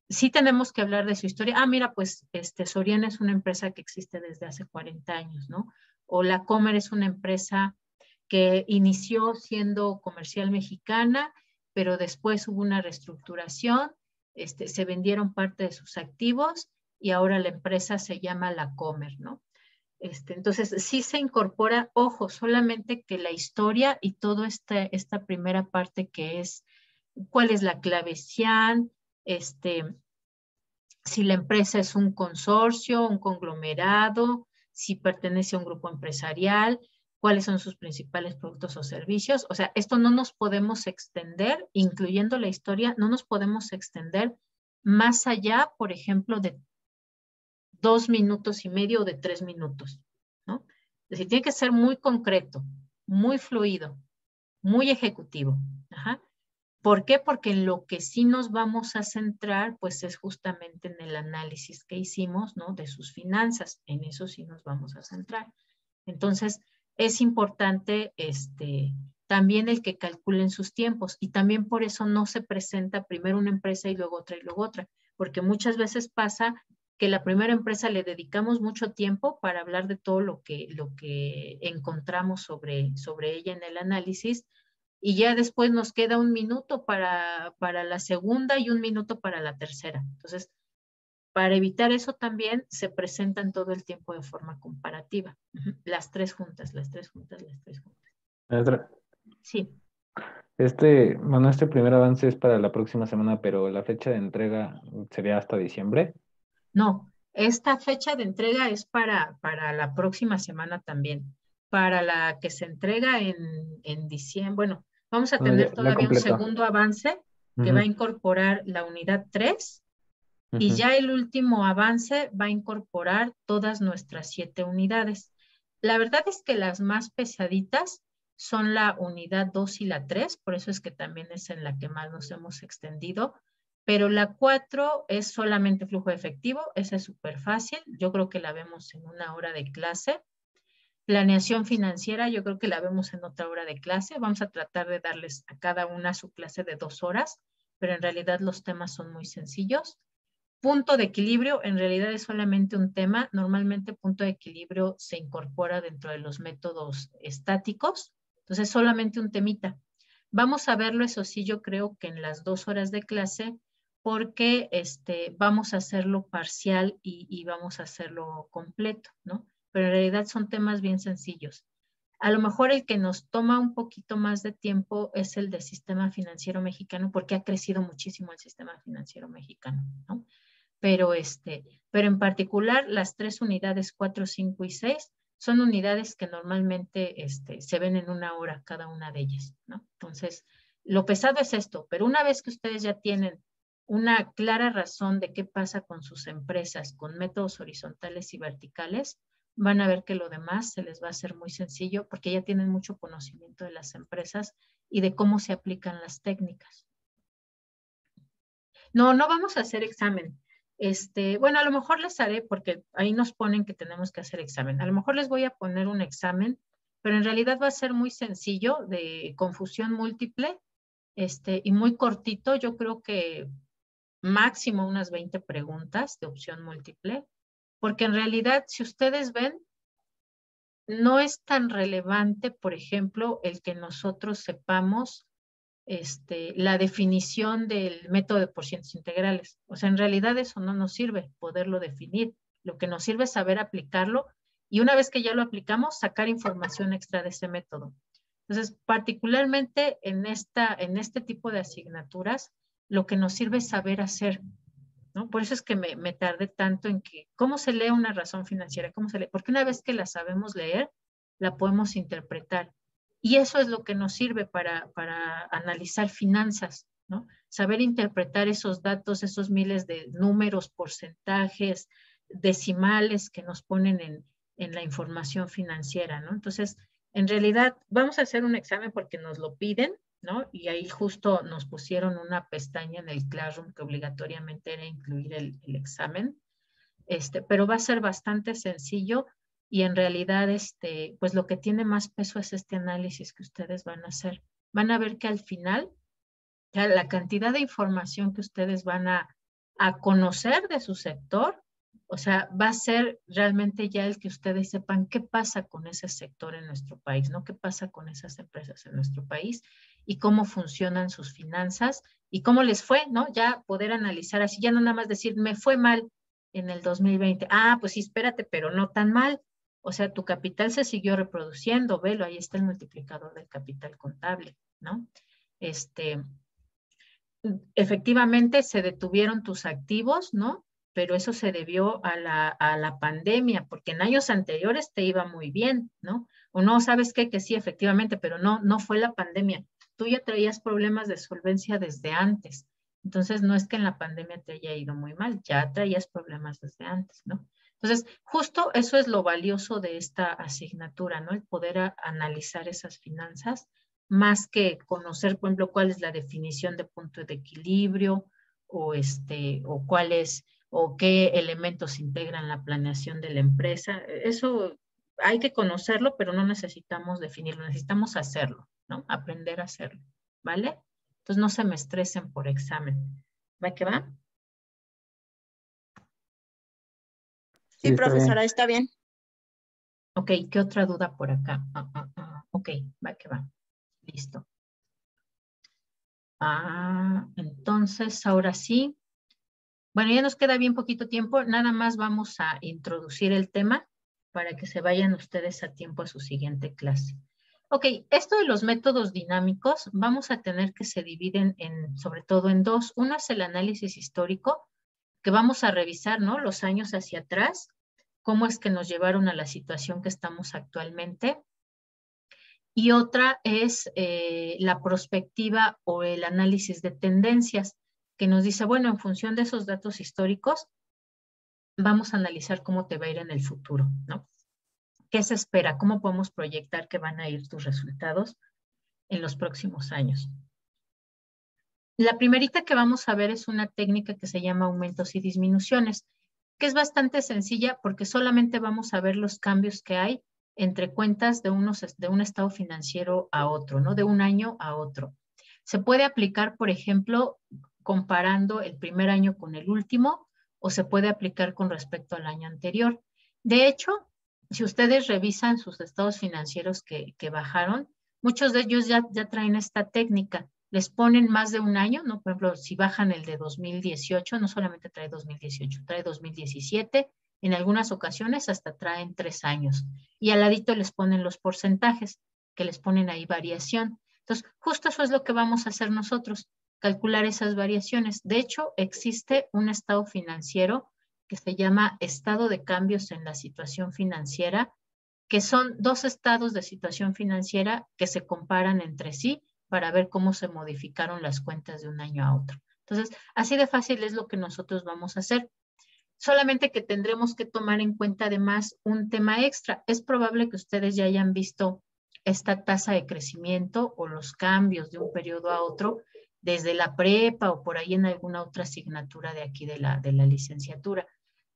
Sí tenemos que hablar de su historia. Ah, mira, pues Soriana es una empresa que existe desde hace 40 años, ¿no? O la Comer es una empresa que inició siendo comercial mexicana, pero después hubo una reestructuración, se vendieron parte de sus activos y ahora la empresa se llama La Comer, ¿no? Entonces, sí se incorpora, ojo, solamente que la historia y toda esta primera parte que es cuál es la clave CIAN, si la empresa es un consorcio, un conglomerado, si pertenece a un grupo empresarial, cuáles son sus principales productos o servicios. O sea, esto no nos podemos extender, incluyendo la historia, no nos podemos extender más allá, por ejemplo, de 2 minutos y medio o de 3 minutos, ¿no? Es decir, tiene que ser muy concreto, muy fluido, muy ejecutivo. Ajá. ¿Por qué? Porque en lo que sí nos vamos a centrar, pues es justamente en el análisis que hicimos, ¿no? De sus finanzas. En eso sí nos vamos a centrar. Entonces, es importante también el que calculen sus tiempos y también por eso no se presenta primero una empresa y luego otra, porque muchas veces pasa que la primera empresa le dedicamos mucho tiempo para hablar de todo lo que encontramos sobre ella en el análisis y ya después nos queda 1 minuto para la segunda y 1 minuto para la tercera. Entonces, para evitar eso también se presentan todo el tiempo de forma comparativa. Las 3 juntas. Maestra, Sí. bueno, este primer avance es para la próxima semana, pero la fecha de entrega sería hasta diciembre. No, esta fecha de entrega es para la próxima semana también. Para la que se entrega en diciembre, bueno, vamos a Bueno, tener ya todavía un completo. segundo avance que Ujú, va a incorporar la unidad 3 y ujú. ya el último avance va a incorporar todas nuestras 7 unidades. La verdad es que las más pesaditas son la unidad 2 y la 3, por eso es que también es en la que más nos hemos extendido, pero la 4 es solamente flujo efectivo, esa es súper fácil, yo creo que la vemos en 1 hora de clase. Planeación financiera, yo creo que la vemos en otra hora de clase, vamos a tratar de darles a cada una su clase de 2 horas, pero en realidad los temas son muy sencillos. Punto de equilibrio en realidad es solamente un tema. Normalmente punto de equilibrio se incorpora dentro de los métodos estáticos. Entonces solamente un temita. Vamos a verlo, eso sí, yo creo que en las 2 horas de clase, porque vamos a hacerlo parcial y vamos a hacerlo completo, ¿no? Pero en realidad son temas bien sencillos. A lo mejor el que nos toma un poquito más de tiempo es el del sistema financiero mexicano, porque ha crecido muchísimo el sistema financiero mexicano, ¿no? Pero en particular las 3 unidades 4, 5 y 6 son unidades que normalmente se ven en 1 hora cada una de ellas, ¿no? Entonces, lo pesado es esto, pero una vez que ustedes ya tienen una clara razón de qué pasa con sus empresas, con métodos horizontales y verticales, van a ver que lo demás se les va a hacer muy sencillo porque ya tienen mucho conocimiento de las empresas y de cómo se aplican las técnicas. No, no vamos a hacer examen. Bueno, a lo mejor les haré, porque ahí nos ponen que tenemos que hacer examen. A lo mejor les voy a poner un examen, pero en realidad va a ser muy sencillo, de confusión múltiple, y muy cortito. Yo creo que máximo unas 20 preguntas de opción múltiple, porque en realidad, si ustedes ven, no es tan relevante, por ejemplo, el que nosotros sepamos la definición del método de porcientos integrales. O sea, en realidad eso no nos sirve poderlo definir. Lo que nos sirve es saber aplicarlo y una vez que ya lo aplicamos, sacar información extra de ese método. Entonces, particularmente en este tipo de asignaturas, lo que nos sirve es saber hacer, ¿no? Por eso es que me tardé tanto en que, ¿cómo se lee una razón financiera? ¿Cómo se lee? Porque una vez que la sabemos leer, la podemos interpretar. Y eso es lo que nos sirve para analizar finanzas, ¿no? Saber interpretar esos datos, esos miles de números, porcentajes, decimales que nos ponen en la información financiera, ¿no? Entonces, en realidad, vamos a hacer un examen porque nos lo piden, ¿no? Y ahí justo nos pusieron una pestaña en el Classroom que obligatoriamente era incluir el examen, pero va a ser bastante sencillo y en realidad, pues lo que tiene más peso es este análisis que ustedes van a hacer. Van a ver que al final, ya la cantidad de información que ustedes van a conocer de su sector, o sea, va a ser realmente ya el que ustedes sepan qué pasa con ese sector en nuestro país, ¿no? ¿Qué pasa con esas empresas en nuestro país y cómo funcionan sus finanzas y cómo les fue, ¿no? Ya poder analizar así, ya no nada más decir, me fue mal en el 2020. Ah, pues sí, espérate, pero no tan mal. O sea, tu capital se siguió reproduciendo, velo, ahí está el multiplicador del capital contable, ¿no? Efectivamente se detuvieron tus activos, ¿no? Pero eso se debió a la pandemia, porque en años anteriores te iba muy bien, ¿no? O no, ¿sabes qué? Que sí, efectivamente, pero no fue la pandemia. Tú ya traías problemas de solvencia desde antes. Entonces, no es que en la pandemia te haya ido muy mal, ya traías problemas desde antes, ¿no? Entonces, justo eso es lo valioso de esta asignatura, ¿no? El poder analizar esas finanzas, más que conocer, por ejemplo, cuál es la definición de punto de equilibrio o cuál es, o qué elementos integran la planeación de la empresa. Eso hay que conocerlo, pero no necesitamos definirlo, necesitamos hacerlo, ¿no? Aprender a hacerlo, ¿vale? Entonces no se me estresen por examen. ¿Va que va? Sí, Sí, está bien. profesora, está bien. Ok, ¿qué otra duda por acá? Ok, va que va. Listo. Entonces, ahora sí. Bueno, ya nos queda bien poquito tiempo. Nada más vamos a introducir el tema para que se vayan ustedes a tiempo a su siguiente clase. Ok, esto de los métodos dinámicos vamos a tener que se dividen sobre todo en dos. Uno es el análisis histórico, que vamos a revisar, ¿no? Los años hacia atrás, cómo es que nos llevaron a la situación que estamos actualmente. Y otra es la prospectiva o el análisis de tendencias, que nos dice, bueno, en función de esos datos históricos, vamos a analizar cómo te va a ir en el futuro, ¿no? ¿Qué se espera? ¿Cómo podemos proyectar que van a ir tus resultados en los próximos años? La primerita que vamos a ver es una técnica que se llama aumentos y disminuciones, que es bastante sencilla porque solamente vamos a ver los cambios que hay entre cuentas de un estado financiero a otro, ¿no? De un año a otro. Se puede aplicar, por ejemplo, comparando el primer año con el último, o se puede aplicar con respecto al año anterior. De hecho, si ustedes revisan sus estados financieros que bajaron, muchos de ellos ya traen esta técnica. Les ponen más de un año, ¿no? Por ejemplo, si bajan el de 2018, no solamente trae 2018, trae 2017, en algunas ocasiones hasta traen 3 años. Y al ladito les ponen los porcentajes, que les ponen ahí variación. Entonces, justo eso es lo que vamos a hacer nosotros, calcular esas variaciones. De hecho, existe un estado financiero que se llama estado de cambios en la situación financiera, que son 2 estados de situación financiera que se comparan entre sí para ver cómo se modificaron las cuentas de un año a otro. Entonces, así de fácil es lo que nosotros vamos a hacer. Solamente que tendremos que tomar en cuenta además un tema extra. Es probable que ustedes ya hayan visto esta tasa de crecimiento o los cambios de un periodo a otro desde la prepa o por ahí en alguna otra asignatura de aquí de la licenciatura.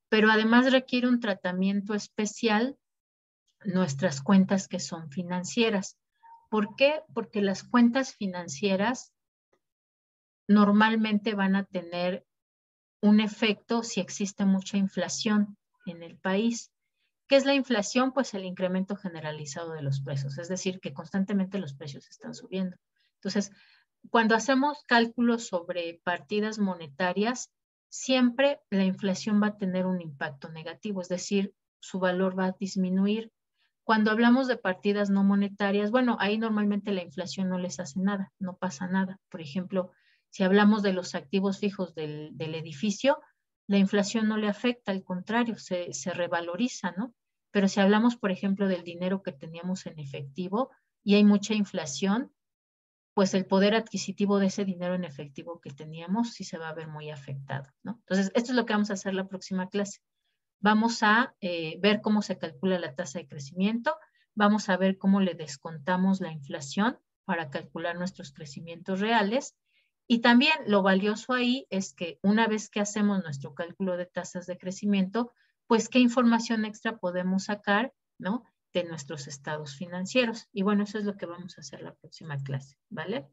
Pero además requiere un tratamiento especial nuestras cuentas que son financieras. ¿Por qué? Porque las cuentas financieras normalmente van a tener un efecto si existe mucha inflación en el país. ¿Qué es la inflación? Pues el incremento generalizado de los precios, es decir, que constantemente los precios están subiendo. Entonces, cuando hacemos cálculos sobre partidas monetarias, siempre la inflación va a tener un impacto negativo, es decir, su valor va a disminuir. Cuando hablamos de partidas no monetarias, bueno, ahí normalmente la inflación no les hace nada, no pasa nada. Por ejemplo, si hablamos de los activos fijos del edificio, la inflación no le afecta, al contrario, se revaloriza, ¿no? Pero si hablamos, por ejemplo, del dinero que teníamos en efectivo y hay mucha inflación, pues el poder adquisitivo de ese dinero en efectivo que teníamos sí se va a ver muy afectado, ¿no? Entonces, esto es lo que vamos a hacer la próxima clase. Vamos a ver cómo se calcula la tasa de crecimiento, vamos a ver cómo le descontamos la inflación para calcular nuestros crecimientos reales. Y también lo valioso ahí es que una vez que hacemos nuestro cálculo de tasas de crecimiento, pues qué información extra podemos sacar, ¿no? De nuestros estados financieros. Y bueno, eso es lo que vamos a hacer la próxima clase, ¿vale?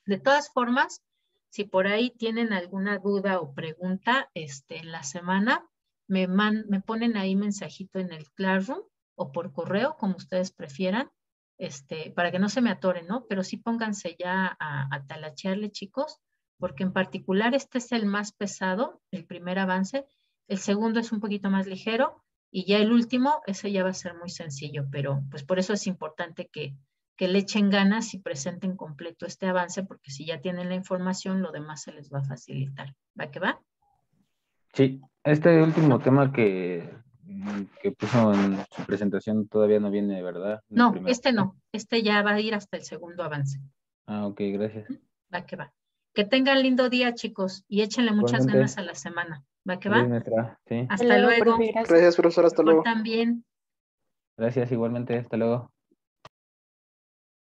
De todas formas, si por ahí tienen alguna duda o pregunta en la semana, me ponen ahí mensajito en el Classroom o por correo, como ustedes prefieran, para que no se me atoren, ¿no? Pero sí pónganse ya a talachearle, chicos, porque en particular este es el más pesado, el primer avance. El segundo es un poquito más ligero y ya el último, ese ya va a ser muy sencillo, pero pues por eso es importante que le echen ganas y presenten completo este avance, porque si ya tienen la información, lo demás se les va a facilitar. ¿Va que va? Sí, este último tema que puso en su presentación todavía no viene, ¿verdad? No, este no. Este ya va a ir hasta el segundo avance. Ah, ok, gracias. Va que va. Que tengan lindo día, chicos, y échenle muchas Igualmente. ganas a la semana. ¿Va que Sí, va? maestra, sí. Hasta luego. profe, gracias. Gracias, profesor. Hasta luego. También. Gracias igualmente. Hasta luego.